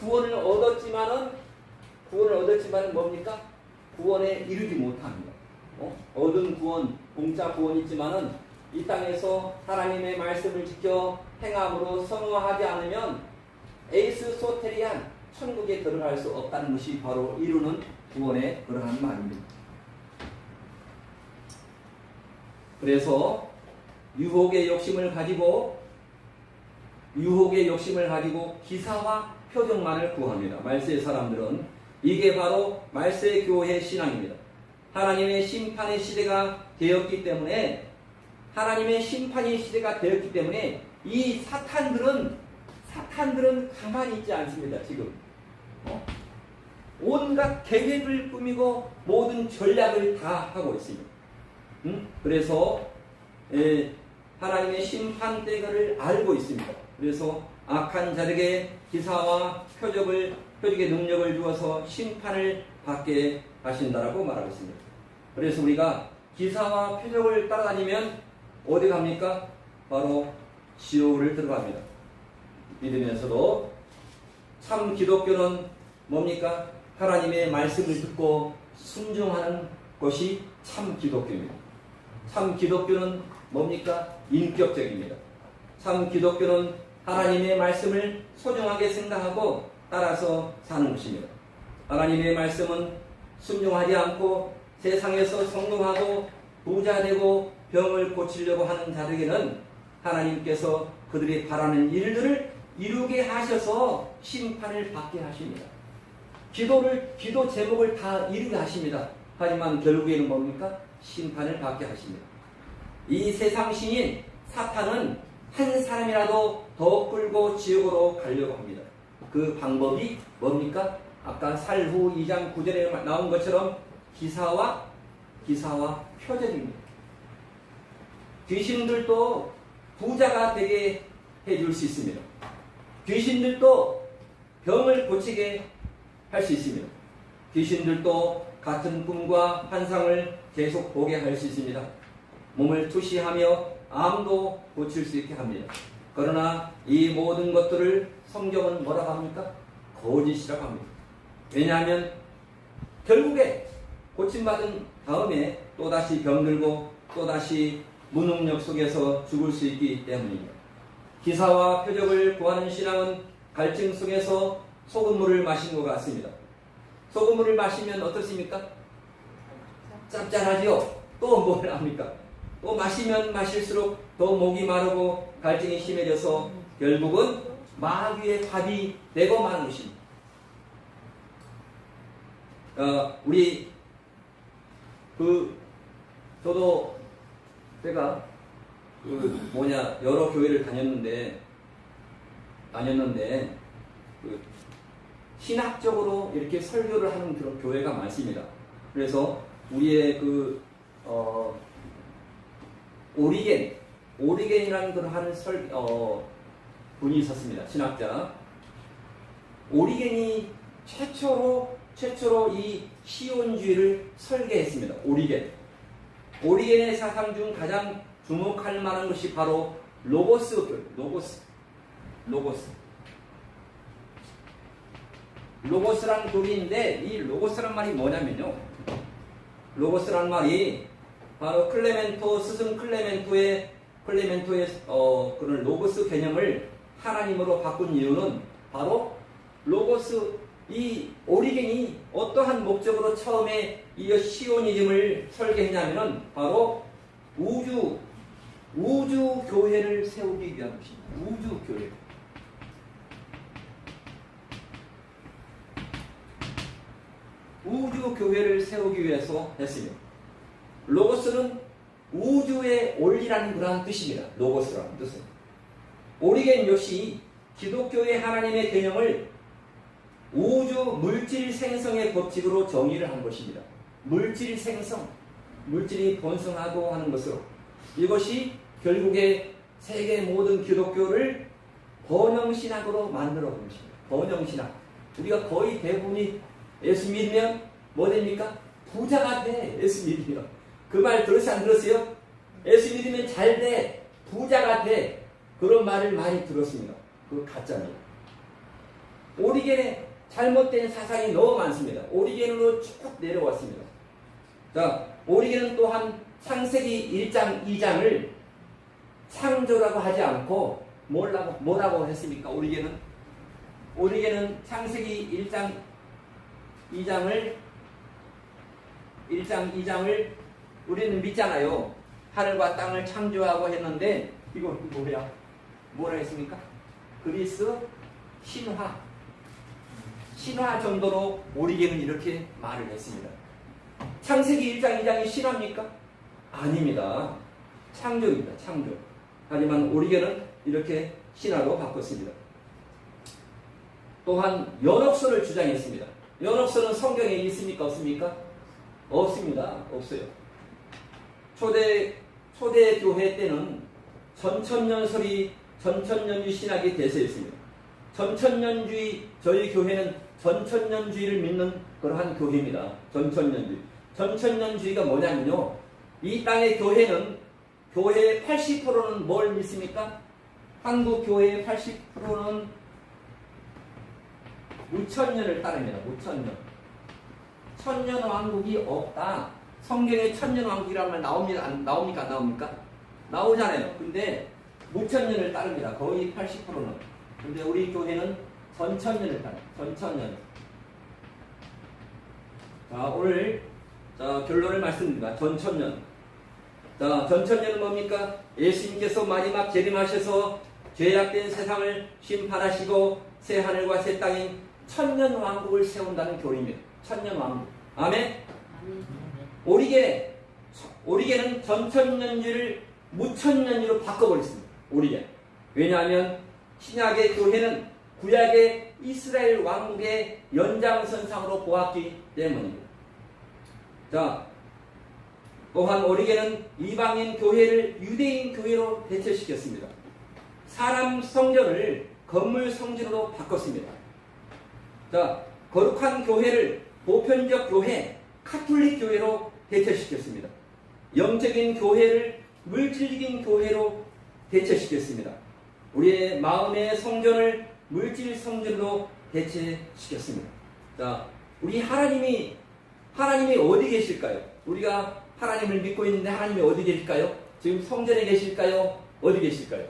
구원을 얻었지만은 뭡니까? 구원에 이르지 못합니다. 얻은 구원, 공짜 구원이지만은 이 땅에서 하나님의 말씀을 지켜 행함으로 성화하지 않으면 에이스 소테리안 천국에 들어갈 수 없다는 것이 바로 이루는 구원의 그러한 말입니다. 그래서 유혹의 욕심을 가지고 기사와 표적만을 구합니다. 말세의 사람들은 이게 바로 말세 교회 신앙입니다. 하나님의 심판의 시대가 되었기 때문에 이 사탄들은 가만히 있지 않습니다. 지금 온갖 계획을 꾸미고 모든 전략을 다 하고 있습니다. 그래서 하나님의 심판 때를 알고 있습니다. 그래서 악한 자에게 기사와 표적의 능력을 주어서 심판을 받게 하신다라고 말하고 있습니다. 그래서 우리가 기사와 표적을 따라다니면 어디 갑니까? 바로 지옥을 들어갑니다. 믿으면서도 참 기독교는 뭡니까? 하나님의 말씀을 듣고 순종하는 것이 참 기독교입니다. 참 기독교는 뭡니까? 인격적입니다. 참 기독교는 하나님의 말씀을 소중하게 생각하고 따라서 사는 것입니다. 하나님의 말씀은 순종하지 않고 세상에서 성공하고 부자되고 병을 고치려고 하는 자들에게는 하나님께서 그들이 바라는 일들을 이루게 하셔서 심판을 받게 하십니다. 기도 제목을 다 이루게 하십니다. 하지만 결국에는 뭡니까? 심판을 받게 하십니다. 이 세상 신인 사탄은 한 사람이라도 더 끌고 지옥으로 가려고 합니다. 그 방법이 뭡니까? 아까 살후 2장 9절에 나온 것처럼 기사와 표적입니다. 귀신들도 부자가 되게 해줄 수 있습니다. 귀신들도 병을 고치게 할 수 있습니다. 귀신들도 같은 꿈과 환상을 계속 보게 할 수 있습니다. 몸을 투시하며 암도 고칠 수 있게 합니다. 그러나 이 모든 것들을 성경은 뭐라고 합니까? 거짓이라고 합니다. 왜냐하면 결국에 고침받은 다음에 또다시 병들고 또다시 무능력 속에서 죽을 수 있기 때문입니다. 기사와 표적을 구하는 신앙은 갈증 속에서 소금물을 마신 것 같습니다. 소금물을 마시면 어떻습니까? 짭짤하지요? 또 뭘 합니까? 또 마시면 마실수록 더 목이 마르고 갈증이 심해져서 결국은 마귀의 밥이 되고 마는 것입니다. 저도 제가 여러 교회를 다녔는데 신학적으로 이렇게 설교를 하는 그런 교회가 많습니다. 그래서 우리의 오리겐이라는 그런 하는 분이 있었습니다. 신학자. 오리겐이 최초로 이 시온주의를 설계했습니다. 오리겐의 사상 중 가장 주목할 만한 것이 바로 로고스라는 교리인데, 이 로고스란 말이 뭐냐면요, 로고스란 말이 바로 스승 클레멘토의 그런 로고스 개념을 하나님으로 바꾼 이유는 바로 이 오리겐이 어떠한 목적으로 처음에 이 시오니즘을 설계했냐면은 바로 우주 교회를 세우기 위한 것입니다. 우주 교회. 우주 교회를 세우기 위해서 했으며, 로고스는 우주의 올리라는 그러한 뜻입니다. 로고스라는 뜻은. 오리겐 요시 기독교의 하나님의 개념을 우주 물질 생성의 법칙으로 정의를 한 것입니다. 물질 생성, 물질이 번성하고 하는 것으로, 이것이 결국에 세계 모든 기독교를 번영신학으로 만들어 본 것입니다. 번영신학. 우리가 거의 대부분이 예수 믿으면 뭐 됩니까? 부자가 돼. 예수 믿으면. 그 말 들었어요? 안 들었어요? 예수 믿으면 잘 돼. 부자가 돼. 그런 말을 많이 들었습니다. 그거 가짜입니다. 오리겐의 잘못된 사상이 너무 많습니다. 오리겐으로 쭉 내려왔습니다. 자, 오리겐은 또한 창세기 1장, 2장을 창조라고 하지 않고 뭐라고 했습니까? 오리겐은 창세기 1장, 2장을 우리는 믿잖아요. 하늘과 땅을 창조하고 했는데, 이거 뭐라 했습니까? 그리스 신화 정도로 오리겐은 이렇게 말을 했습니다. 창세기 1장, 2장이 신화입니까? 아닙니다. 창조입니다. 창조. 하지만 오리겐은 이렇게 신화로 바꿨습니다. 또한 연옥선을 주장했습니다. 연옥선은 성경에 있습니까? 없습니까? 없습니다. 없어요. 초대 교회 때는 전천년주 신학이 대세였습니다. 전천년주의, 저희 교회는 전천년주의를 믿는 그러한 교회입니다. 전천년주의가 뭐냐면요, 이 땅의 교회의 80%는 뭘 믿습니까? 한국 교회의 80%는 무천년을 따릅니다. 무천년. 천년왕국이 없다. 성경에 천년왕국이라는 말 나옵니까? 안 나옵니까? 나오잖아요. 근데 무천년을 따릅니다. 거의 80%는. 근데 우리 교회는 전천년을 따릅니다. 전천년. 자, 오늘 결론을 말씀드립니다. 전천년. 자, 전천년은 뭡니까? 예수님께서 마지막 재림하셔서 죄악된 세상을 심판하시고 새 하늘과 새 땅인 천년왕국을 세운다는 교리입니다. 천년왕국. 아멘? 오리겐은 전천년주를 무천년주로 바꿔버렸습니다. 오리겐. 왜냐하면 신약의 교회는 구약의 이스라엘 왕국의 연장선상으로 보았기 때문입니다. 자, 또한 오리겐은 이방인 교회를 유대인 교회로 대체시켰습니다. 사람 성전을 건물 성전으로 바꿨습니다. 자, 거룩한 교회를 보편적 교회, 카톨릭 교회로 대체시켰습니다. 영적인 교회를 물질적인 교회로 대체시켰습니다. 우리의 마음의 성전을 물질 성전으로 대체시켰습니다. 자, 우리 하나님이 어디 계실까요? 우리가 하나님을 믿고 있는데 하나님이 어디 계실까요? 지금 성전에 계실까요? 어디 계실까요?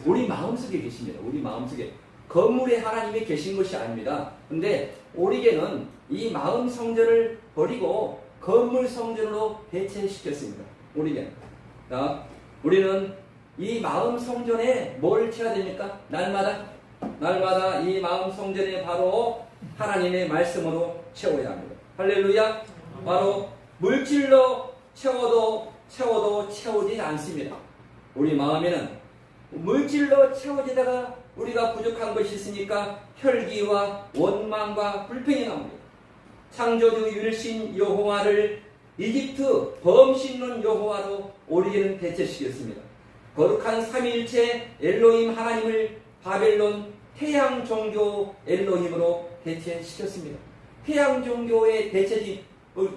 우리 마음속에 계십니다. 우리 마음속에. 건물에 하나님이 계신 것이 아닙니다. 근데 오리겐은 이 마음 성전을 버리고 건물 성전으로 대체시켰습니다. 오리겐. 자, 우리는 이 마음 성전에 뭘 채워야 됩니까? 날마다 이 마음 성전에 바로 하나님의 말씀으로 채워야 합니다. 할렐루야. 바로 물질로 채워도 채우지 않습니다. 우리 마음에는 물질로 채워지다가 우리가 부족한 것이 있으니까 혈기와 원망과 불평이 나옵니다. 창조주 율신 여호와를 이집트 범신론 여호와로 오리겐은 대체시켰습니다. 거룩한 삼위일체 엘로힘 하나님을 바벨론 태양 종교 엘로힘으로 대체시켰습니다. 태양 종교의 대체지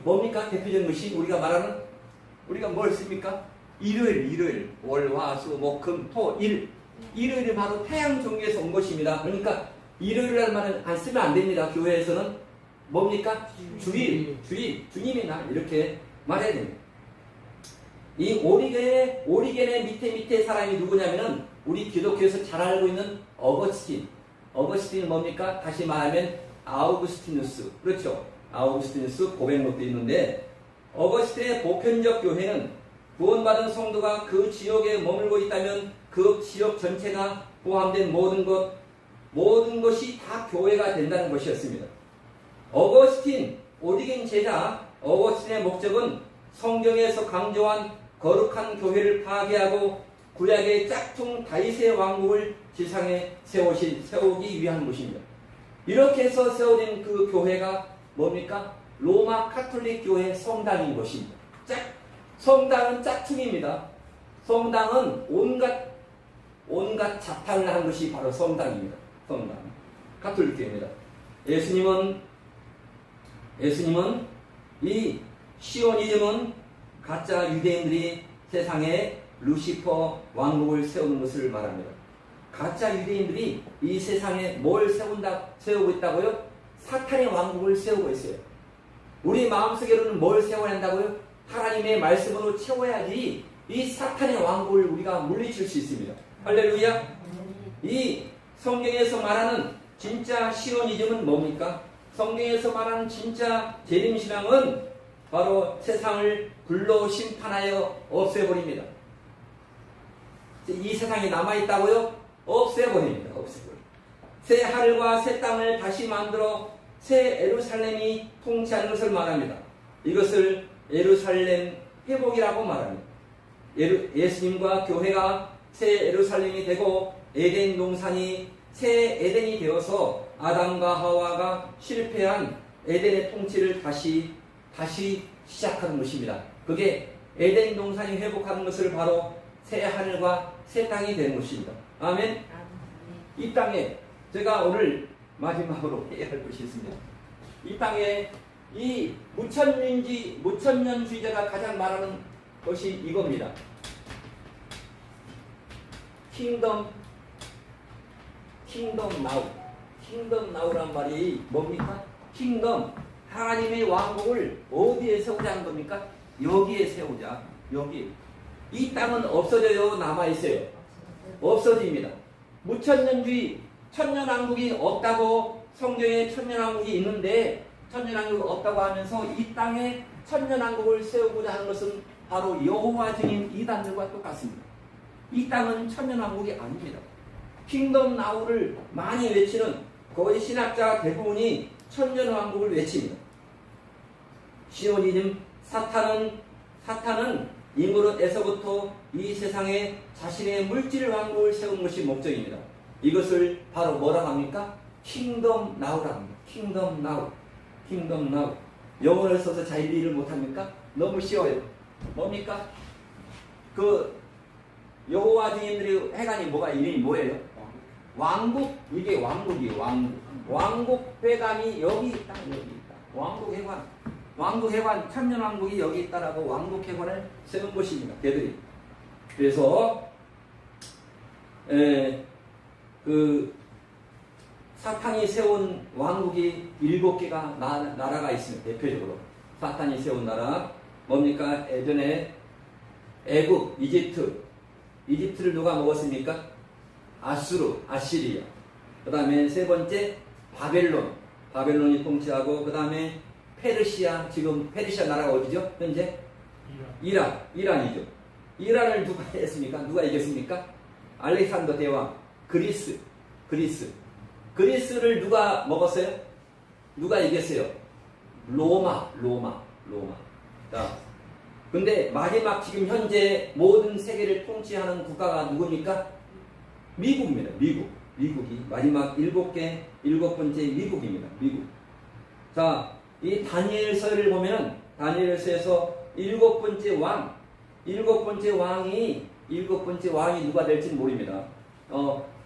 뭡니까? 대표적인 것이 우리가 뭘 씁니까? 일요일, 월, 화, 수, 목, 금, 토, 일. 일요일이 바로 태양 종교에서 온 것입니다. 그러니까 일요일이라는 말은 안 쓰면 안 됩니다. 교회에서는 뭡니까? 주일, 주님의 날 이렇게 말해야 됩니다. 이 오리겐의 밑에 사람이 누구냐면은 우리 기독교에서 잘 알고 있는 어거스틴. 어거스틴은 뭡니까? 다시 말하면 아우구스티누스. 그렇죠? 아우구스티누스 고백록도 있는데 어거스틴의 보편적 교회는 구원받은 성도가 그 지역에 머물고 있다면 그 지역 전체가 포함된 모든 것이 다 교회가 된다는 것이었습니다. 어거스틴, 오리겐 제자 어거스틴의 목적은 성경에서 강조한 거룩한 교회를 파괴하고 구약의 짝퉁 다윗의 왕국을 지상에 세우기 위한 것입니다. 이렇게 해서 세워진 그 교회가 뭡니까? 로마 카톨릭 교회 성당인 것입니다. 성당은 짝퉁입니다. 성당은 온갖 자탕을 한 것이 바로 성당입니다. 성당. 카톨릭 교회입니다. 예수님은 이 시오니즘은 가짜 유대인들이 세상에 루시퍼 왕국을 세우는 것을 말합니다. 가짜 유대인들이 이 세상에 뭘 세우고 있다고요? 사탄의 왕국을 세우고 있어요. 우리 마음속에는 뭘 세워야 한다고요? 하나님의 말씀으로 채워야지 이 사탄의 왕국을 우리가 물리칠 수 있습니다. 할렐루야. 이 성경에서 말하는 진짜 시오니즘은 뭡니까? 성경에서 말하는 진짜 재림신앙은 바로 세상을 불로 심판하여 없애버립니다. 이 세상에 남아있다고요? 없애버립니다. 새 하늘과 새 땅을 다시 만들어 새 예루살렘이 통치하는 것을 말합니다. 이것을 예루살렘 회복이라고 말합니다. 예수님과 교회가 새 예루살렘이 되고 에덴 동산이 새 에덴이 되어서 아담과 하와가 실패한 에덴의 통치를 다시 시작하는 것입니다. 그게 에덴 동산이 회복하는 것을 바로 새 하늘과 새 땅이 되는 것입니다. 아멘. 이 땅에 제가 오늘 마지막으로 해야 할 것이 있습니다. 이 땅에 이 무천년주의자가 가장 말하는 것이 이겁니다. 킹덤 나우란 말이 뭡니까? 킹덤, 하나님의 왕국을 어디에 세우자는 겁니까? 여기에 세우자. 여기. 이 땅은 없어져요? 남아있어요? 없어집니다. 무천년주의, 천년왕국이 없다고 성경에 천년왕국이 있는데 천년왕국이 없다고 하면서 이 땅에 천년왕국을 세우고자 하는 것은 바로 여호와 증인 이단들과 똑같습니다. 이 땅은 천년왕국이 아닙니다. 킹덤 나우를 많이 외치는 거의 신학자 대부분이 천년왕국을 외칩니다. 시오니즘 사탄은 인물에서부터 이 세상에 자신의 물질 왕국을 세운 것이 목적입니다. 이것을 바로 뭐라고 합니까? 킹덤 나우라고 합니다. 킹덤 나우. 영어를 써서 잘 이해를 못합니까? 너무 쉬워요. 뭡니까? 그 여호와 증인들의 해관이 이름이 뭐예요? 왕국. 이게 왕국이에요. 왕국 회관이 여기 있다. 왕국 회관 천년왕국이 여기 있다라고 왕국 회관을 세운 것입니다. 걔들이. 그래서 그 사탄이 세운 왕국이 7개가 나라가 있습니다. 대표적으로 사탄이 세운 나라 뭡니까? 예전에 애굽, 이집트를 누가 먹었습니까? 아시리아. 그 다음에 세 번째 바벨론이 통치하고, 그 다음에 페르시아. 지금 페르시아 나라가 어디죠? 현재? 이란이죠. 이란을 누가 했습니까? 누가 이겼습니까? 알렉산더 대왕. 그리스를 누가 먹었어요? 누가 이겼어요? 로마. 자, 근데 마지막 지금 현재 모든 세계를 통치하는 국가가 누굽니까? 미국입니다. 미국이 마지막 7번째 미국입니다. 미국. 자, 이 다니엘서를 보면은 다니엘서에서 7번째 왕이 누가 될지는 모릅니다.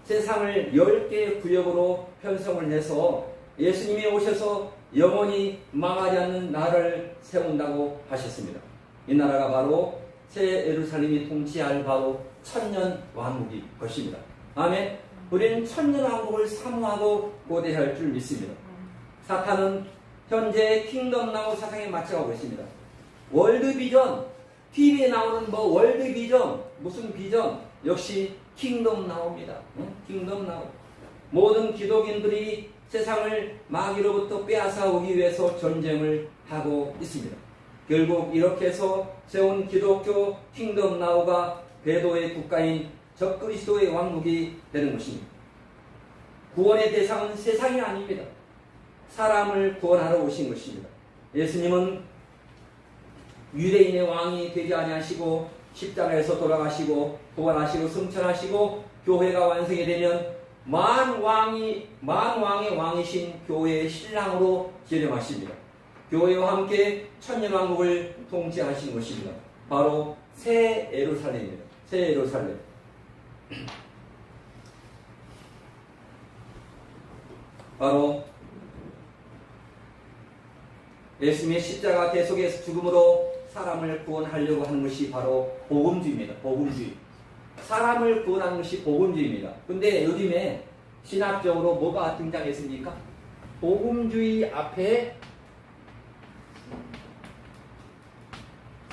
세상을 10개의 구역으로 편성을 해서 예수님이 오셔서 영원히 망하지 않는 나라를 세운다고 하셨습니다. 이 나라가 바로 새 예루살렘이 통치할 바로 천년 왕국이 것입니다. 아멘. 우리는 천년 왕국을 사모하고 고대할 줄 믿습니다. 사탄은 현재 킹덤 나우 사상에 맞춰가고 있습니다. 월드 비전, TV에 나오는 월드 비전, 무슨 비전? 역시 킹덤 나우입니다. 킹덤 나우. 모든 기독인들이 세상을 마귀로부터 빼앗아 오기 위해서 전쟁을 하고 있습니다. 결국 이렇게 해서 세운 기독교 킹덤 나우가 궤도의 국가인 적그리스도의 왕국이 되는 것입니다. 구원의 대상은 세상이 아닙니다. 사람을 구원하러 오신 것입니다. 예수님은 유대인의 왕이 되지 아니하시고 십자가에서 돌아가시고 부활하시고 승천하시고 교회가 완성이 되면 만왕의 왕이신 교회의 신랑으로 재림하십니다. 교회와 함께 천년왕국을 통치하신 것입니다. 바로 새 예루살렘입니다. 새 예루살렘. 바로 예수님의 십자가 대속의 죽음으로 사람을 구원하려고 하는 것이 바로 복음주의입니다. 복음주의. 사람을 구원하는 것이 복음주의입니다. 근데 요즘에 신학적으로 뭐가 등장했습니까? 복음주의 앞에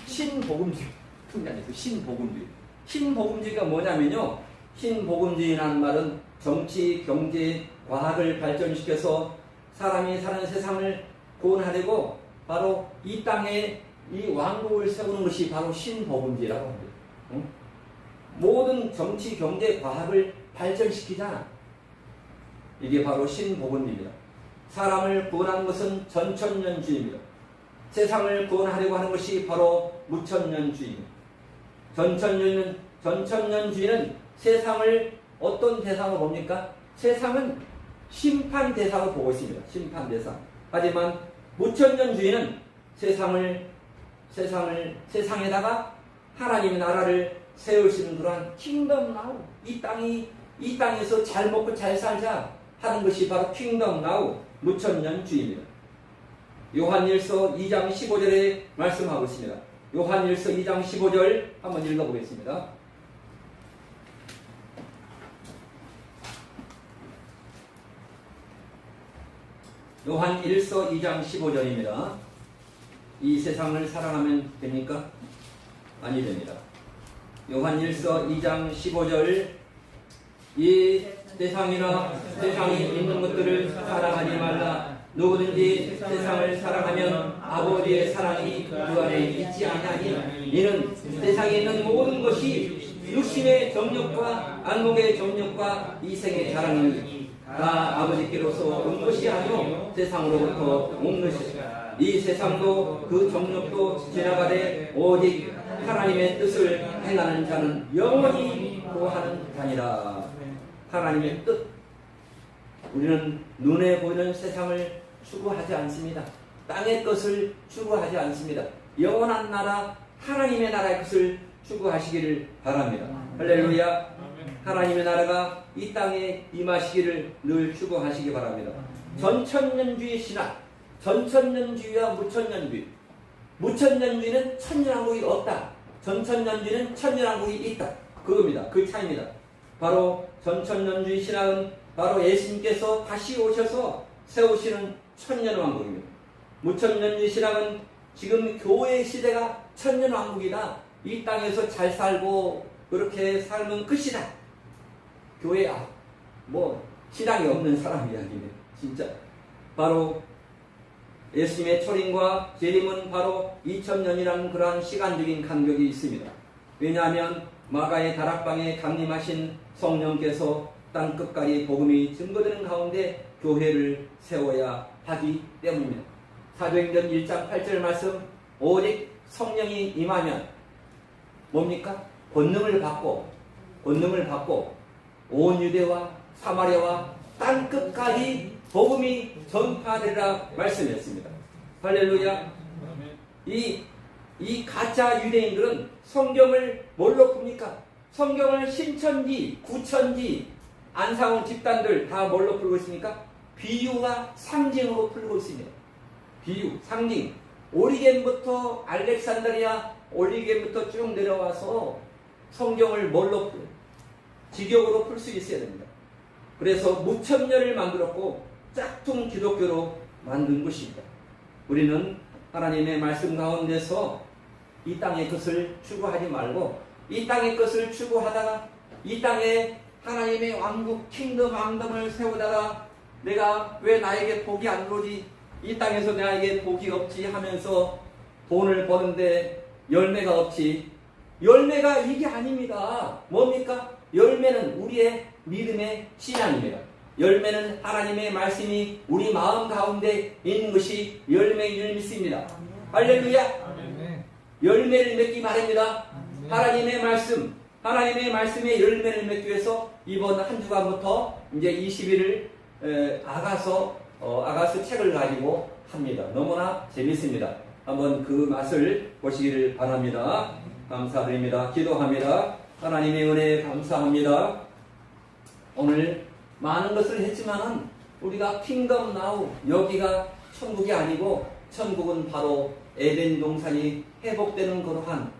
신복음주의 등장했어요. 신복음주의. 신복음주의가 뭐냐면요. 신복음주의라는 말은 정치, 경제, 과학을 발전시켜서 사람이 사는 세상을 구원하려고 바로 이 땅에 이 왕국을 세우는 것이 바로 신복음주의라고 합니다. 모든 정치, 경제, 과학을 발전시키자. 이게 바로 신복음주의입니다. 사람을 구원하는 것은 전천년주의입니다. 세상을 구원하려고 하는 것이 바로 무천년주의입니다. 전천년주의는 세상을 어떤 대상으로 봅니까? 세상은 심판 대상으로 보고 있습니다. 심판 대상. 하지만 무천년주의는 세상에다가 하나님의 나라를 세우시는 그러한 킹덤 나우. 이 땅에서 잘 먹고 잘 살자 하는 것이 바로 킹덤 나우 무천년주의입니다. 요한일서 2장 15절에 말씀하고 있습니다. 요한일서 2장 15절 한번 읽어보겠습니다. 요한일서 2장 15절입니다. 이 세상을 사랑하면 됩니까? 아니 됩니다. 요한일서 2장 15절 이 세상이나 세상에 있는 것들을 사랑하지 말라. 누구든지 세상을 사랑하면 아버지의 사랑이 그 안에 있지 아니하니 이는 세상에 있는 모든 것이 육신의 정욕과 안목의 정욕과 이생의 자랑이니 다 아버지께로서 온 것이 아니오 세상으로부터 온 것이다. 이 세상도 그 정욕도 지나가되 오직 하나님의 뜻을 행하는 자는 영원히 구하는 자니라. 하나님의 뜻. 우리는 눈에 보이는 세상을 추구하지 않습니다. 땅의 것을 추구하지 않습니다. 영원한 나라, 하나님의 나라의 것을 추구하시기를 바랍니다. 할렐루야. 하나님의 나라가 이 땅에 임하시기를 늘 추구하시기 바랍니다. 전천년주의 신학, 전천년주의와 무천년주의. 무천년주의는 천년왕국이 없다. 전천년주의는 천년왕국이 있다. 그겁니다. 그 차이입니다. 바로 전천년주의 신학은 바로 예수님께서 다시 오셔서 세우시는 천년왕국입니다. 무천년주의 신학은 지금 교회 시대가 천년왕국이다. 이 땅에서 잘 살고 그렇게 살면 끝이다. 교회 신앙이 없는 사람 이야기네. 진짜. 바로 예수님의 초림과 재림은 바로 2000년이라는 그러한 시간적인 간격이 있습니다. 왜냐하면 마가의 다락방에 강림하신 성령께서 땅끝까지 복음이 증거되는 가운데 교회를 세워야 하기 때문입니다. 사도행전 1장 8절 말씀 오직 성령이 임하면 뭡니까? 권능을 받고 온 유대와 사마리아와 땅끝까지 복음이 전파되리라 말씀했습니다. 할렐루야. 이 가짜 유대인들은 성경을 뭘로 풉니까? 성경을 신천지, 구천지, 안상원 집단들 다 뭘로 풀고 있습니까? 비유와 상징으로 풀고 있습니다. 비유, 상징. 오리겐부터 알렉산드리아, 오리겐부터 쭉 내려와서 성경을 뭘로 풀어요? 직역으로 풀 수 있어야 됩니다. 그래서 무천년을 만들었고 짝퉁 기독교로 만든 것입니다. 우리는 하나님의 말씀 가운데서 이 땅의 것을 추구하지 말고 이 땅의 것을 추구하다가 이 땅에 하나님의 왕국 킹덤 왕덤을 세우다가 내가 왜 나에게 복이 안 오지? 이 땅에서 나에게 복이 없지 하면서 돈을 버는데 열매가 없지. 열매가 이게 아닙니다. 뭡니까? 열매는 우리의 믿음의 신앙입니다. 열매는 하나님의 말씀이 우리 마음 가운데 있는 것이 열매인 줄 믿습니다. 할렐루야. 열매를 맺기 바랍니다. 하나님의 말씀의 열매를 맺기 위해서 이번 한 주간부터 이제 20일을 아가서 책을 가지고 합니다. 너무나 재밌습니다. 한번 그 맛을 보시기를 바랍니다. 감사드립니다. 기도합니다. 하나님의 은혜에 감사합니다. 오늘 많은 것을 했지만은 우리가 킹덤 나우, 여기가 천국이 아니고 천국은 바로 에덴 동산이 회복되는 그러한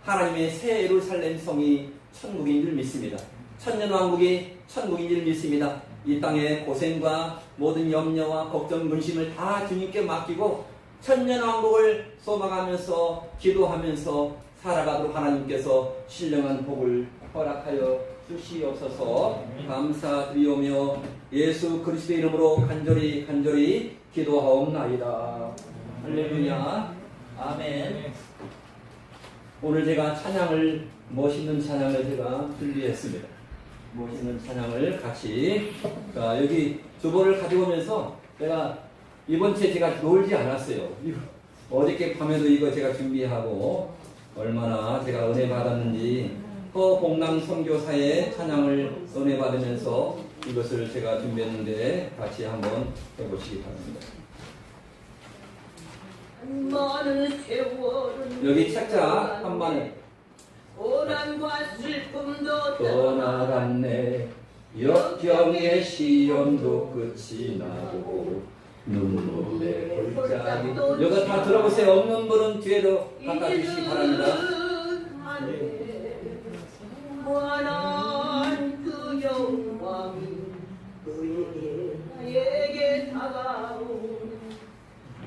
하나님의 새 예루살렘 성이 천국인 줄 믿습니다. 천년왕국이 천국인 줄 믿습니다. 이 땅의 고생과 모든 염려와 걱정, 근심을 다 주님께 맡기고 천년왕국을 소망하면서 기도하면서 살아가도록 하나님께서 신령한 복을 허락하여 주시옵소서. 감사드리오며 예수 그리스도의 이름으로 간절히 기도하옵나이다. 할렐루야. 아멘. 오늘 제가 멋있는 찬양을 제가 준비했습니다. 멋있는 찬양을 같이. 자, 여기 주보를 가져오면서 제가 이번 주에 제가 놀지 않았어요. 어저께 밤에도 이거 제가 준비하고 얼마나 제가 은혜 받았는지 봉남 선교사의 찬양을 은혜 받으면서 이것을 제가 준비했는데 같이 한번 해보시기 바랍니다. 여기 책자 한번에 고난과 슬픔도 떠나갔네. 역경의 시험도 끝이 나고 눈물의 골짜기. 이거 다 들어보세요. 없는 분은 뒤에도 갖다 주시기 바랍니다. 무한한 그 영광이 그에게 다가오네.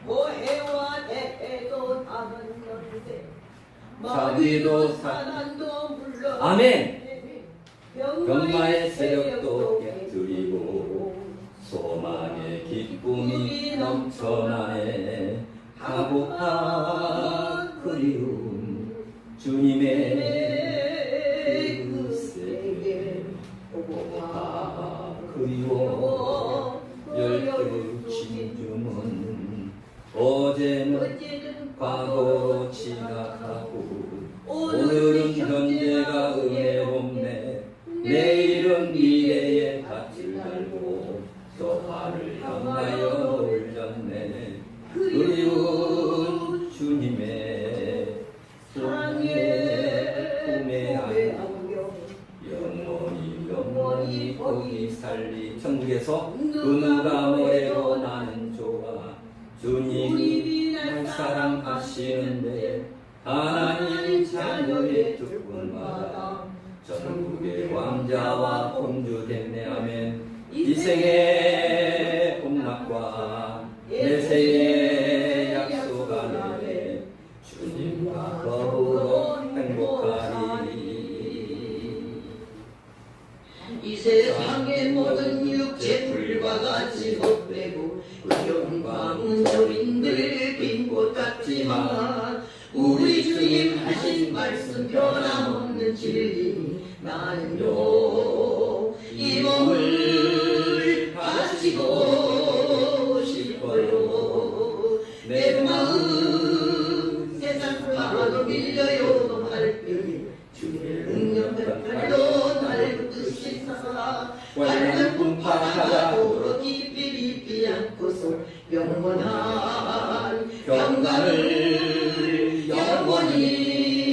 고해와 대해도 다갔는데 마귀도 사단도 물러. 아멘. 병마의 세력도 깨뜨리고 소망의 기쁨이 넘쳐나네. 가고파 그리움 주님의 그 세계 고파 그리워 열두 진주문 어제는 과거로 지나가고 오늘은 현재가 은혜롭네. 내일은 미래의 밭을 달고 또 하늘 향하여 올렸네. 그리운 주님의 사랑의 품에 안겨 영원히 거기 살리. 천국에서 그 누가 뭐래도 나는 좋아. 주님이 날 사랑하시는데 하나님 자녀의 특권받아 천국의 왕자와 공주 됐네. 아멘. 이 생의 복락과 내생의 약속 안에 주님과 더불어 행복하리. 이 세상의 모든 육체 불과 같이 헛되고 그 영광은 저인들 빈 곳 같지만 우리 주님 하신 말씀 변함없는 진리. 나는요 이 몸을 바치고 싶어요. 내 마음 세상 하나도 밀려요 할 뿐이 주의 능력한 팔로 날 붙드시사 완전 분파하도록 깊이 않고서 영원한 평강을 영원히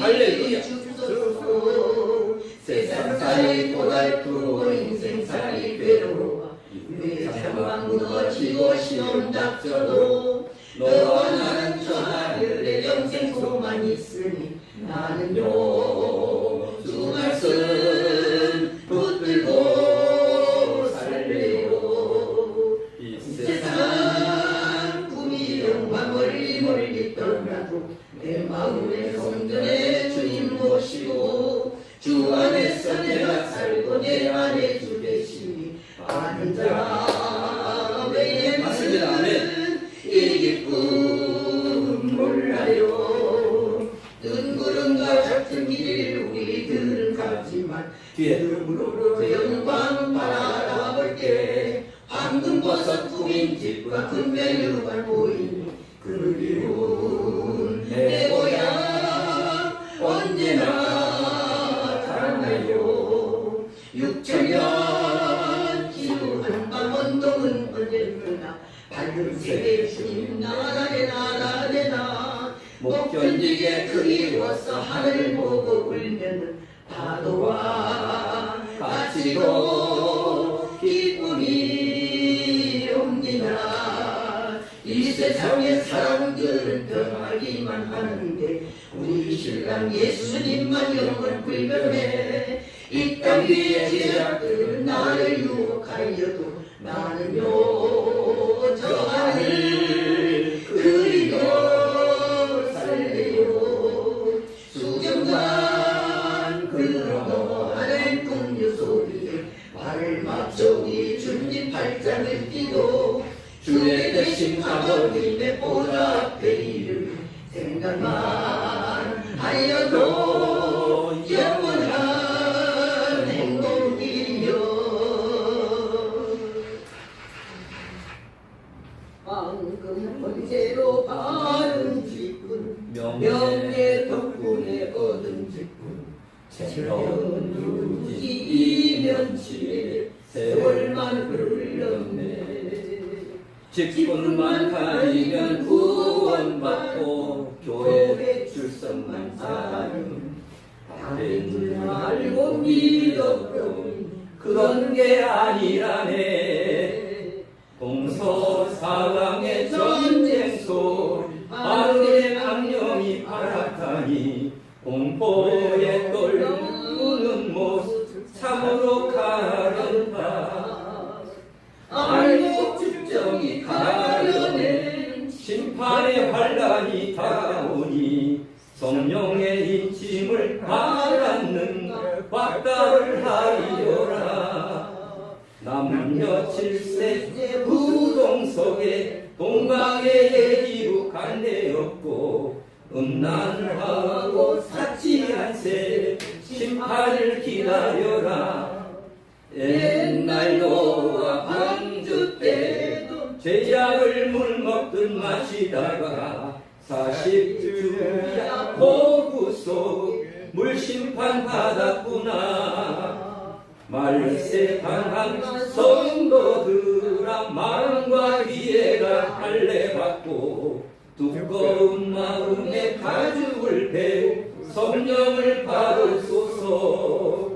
주소서. 세상살이 고달프고 인생살이 괴로워 세상 무너지고 시험 닥쳐도 너와 나는 저 하늘에 영생 소망 있으니 나는요 주 말씀 붙들고 살래요. 이 세상 꿈이 영광 멀리 떠나도 내 마음의 성전에 주님 모시고 주 안에서 내가 살고 내 안에 주 계시니 아는 자 외에는 이 기쁨 몰라요. 황금버섯 구민집과 금별육을 보이니 그리운 내 고향 언제나 자라나요. 6천년 기후한 밤 언덕은 언제나 밝은 세계 주님 나라네 나라네나 못 견디게 그리워서 하늘 보고 울면은 파도와 같이도 기쁨이 옵니다. 이 세상의 사람들은 변하기만 하는데 우리 신랑 예수님만 영원 불변해. 이 땅 위의 제약들은 나를 유혹하여도 나는요 저 하늘 그리고 살래요. 수정관 그러고 하늘 풍류 소리에 발을 맞춰니 주님 발장을 뛰고 주의 대신 아버님의 보좌 앞에 이를 생각만 하여도 영원한 행복이요. 방금 번제로 받은 기쁨 명예 덕분에 얻은 기쁨 새로운 유지 이면치에 세월만 흘렀네. 직분만 가지면 구원받고 교회 출석만 쌓으면 다른 알고 믿었더니 그런 게 아니라네. 동서사강의 전쟁소 마을의 악령이 발악하니 공포에 떨구는 모습 참으로 가련다. 알고 축정이 가련해 심판의 환란이 다가오니 성령의 인침을 받았는 박달을 하리라. 남녀 7세 부동석에 동방의 기부 간대였고 음란하고 사치한 새 심판을 기다려라. 옛날 노아 방주 때도 제약을 물 먹듯 마시다가 40주야 호구 속 물심판 받았구나. 말세 당한 성도들아 마음과 기회가 할례받고 두꺼운 마음에 가죽을 베 성령을 받으소서.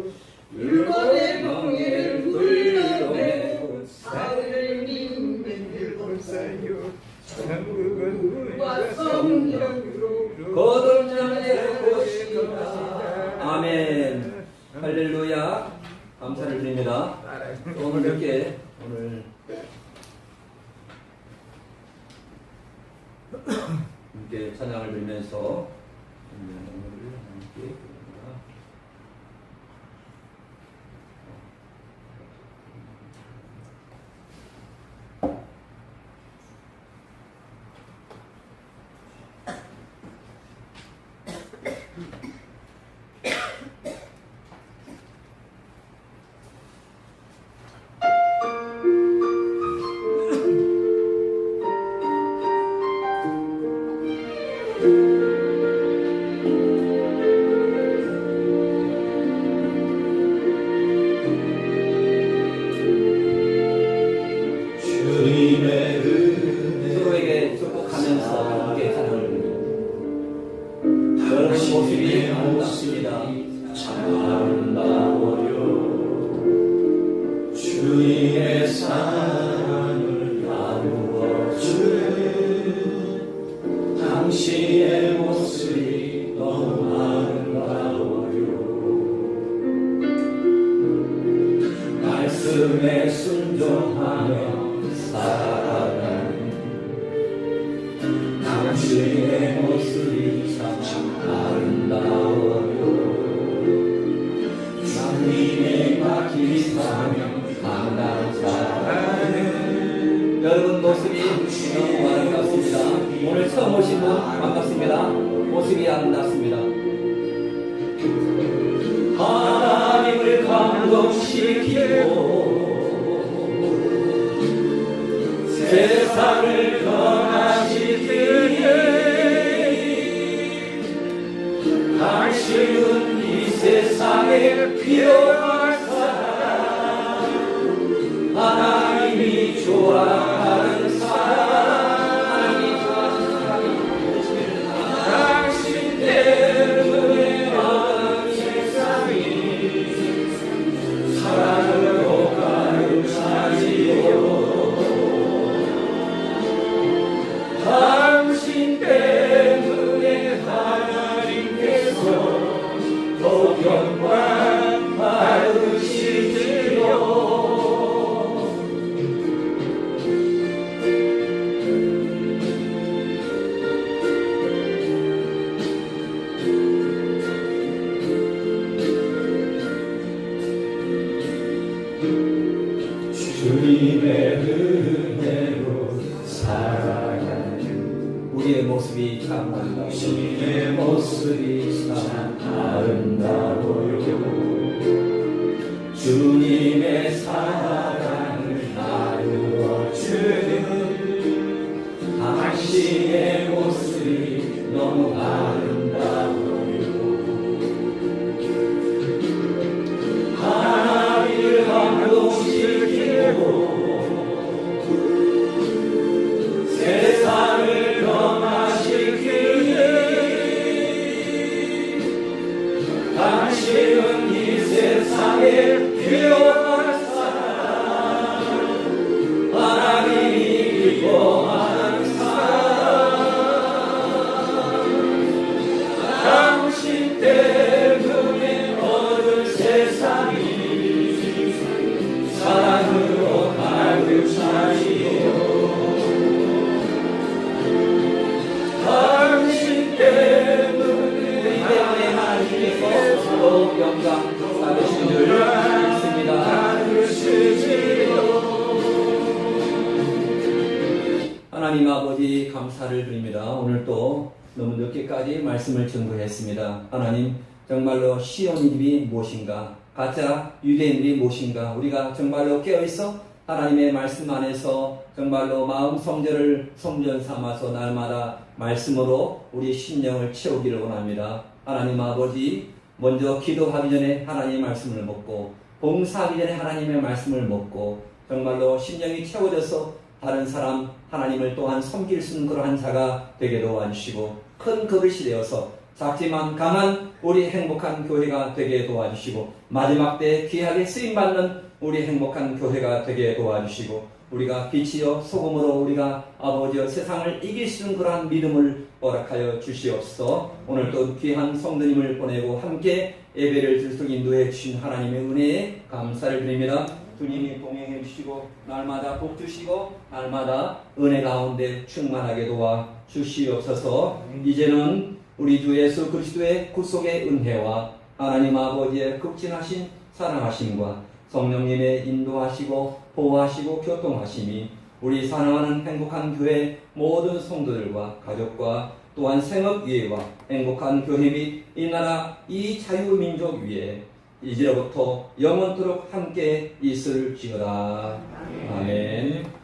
일본의 명예를 불러내고 사흘을 믿는 일본사요 천국은 성령으로 거듭나는 것이다. 아멘. 할렐루야. 감사를 드립니다. 오늘 이렇게 함께 찬양을 들으면서 함께 드립니다. 서로에게 축복하면서 함께 찬양을 드립니다. 여러분 모습이 아름답습니다. 참 아름다워요. 주님의 사랑을 나누어 주는 당신의 모습이 너무 아름다워요. 말씀에 순종하며 살아가는 당신의 모습이 참 아름다워요. 주님의 맡긴 사명 감당자는 여러분 모습이 너무 아름답습니다. 오늘 처음 오신 분 반갑습니다. 모습이 아름답습니다. 하나님을 감동시키고 세상을 떠나시더니 당신은 이 세상에 필요한 사람, 하나님이 좋아하는 사람, 당신 때문에 온 세상이 사랑으로 가득 차지요. 당신 때문에 하나님께서 더 영광 받으시지요. 주님의 은혜로 살아가는 우리의 모습이 참 아름다워. 주님의 모습이 참 아름다워요. 주님의 사랑을 나누어주는 당신의 모습이 너무 아름다워요. 하나님을 감동시키고 세상을 변화시키는 당신은 이 세상에 필요한 사람, 하나님이 기뻐하는 사람, 당신 때문에 얻은 세상이 사랑으로 가득 차지요. 당신 때문에 하나님께서 또 영광 받으신 줄 믿습니다. 하나님 아버지 감사를 드립니다. 오늘 또 너무 늦게까지 말씀을 증거했습니다. 하나님 정말로 시온의 집이 무엇인가, 가짜 유대인들이 무엇인가, 우리가 정말로 깨어있어 하나님의 말씀 안에서 정말로 마음 성전을 성전 삼아서 날마다 말씀으로 우리 심령을 채우기를 원합니다. 하나님 아버지, 먼저 기도하기 전에 하나님의 말씀을 먹고, 봉사하기 전에 하나님의 말씀을 먹고, 정말로 심령이 채워져서 다른 사람 하나님을 또한 섬길 수 있는 그러한 자가 되게 도와주시고, 큰 그릇이 되어서 작지만 강한 우리 행복한 교회가 되게 도와주시고, 마지막 때 귀하게 쓰임받는 우리 행복한 교회가 되게 도와주시고, 우리가 빛이요 소금으로 우리가 아버지여 세상을 이길 수 있는 그러한 믿음을 허락하여 주시옵소서. 오늘 또 귀한 성도님을 보내고 함께 예배를 들썩 인도해 주신 하나님의 은혜에 감사를 드립니다. 주님이 동행해 주시고 날마다 복 주시고 날마다 은혜 가운데 충만하게 도와 주시옵소서. 이제는 우리 주 예수 그리스도의 구속의 은혜와 하나님 아버지의 극진하신 사랑하심과 성령님의 인도하시고 보호하시고 교통하심이 우리 사랑하는 행복한 교회 모든 성도들과 가족과 또한 생업 위에와 행복한 교회 및 이 나라 이 자유민족 위에 이제로부터 영원토록 함께 있을지어다. 아멘.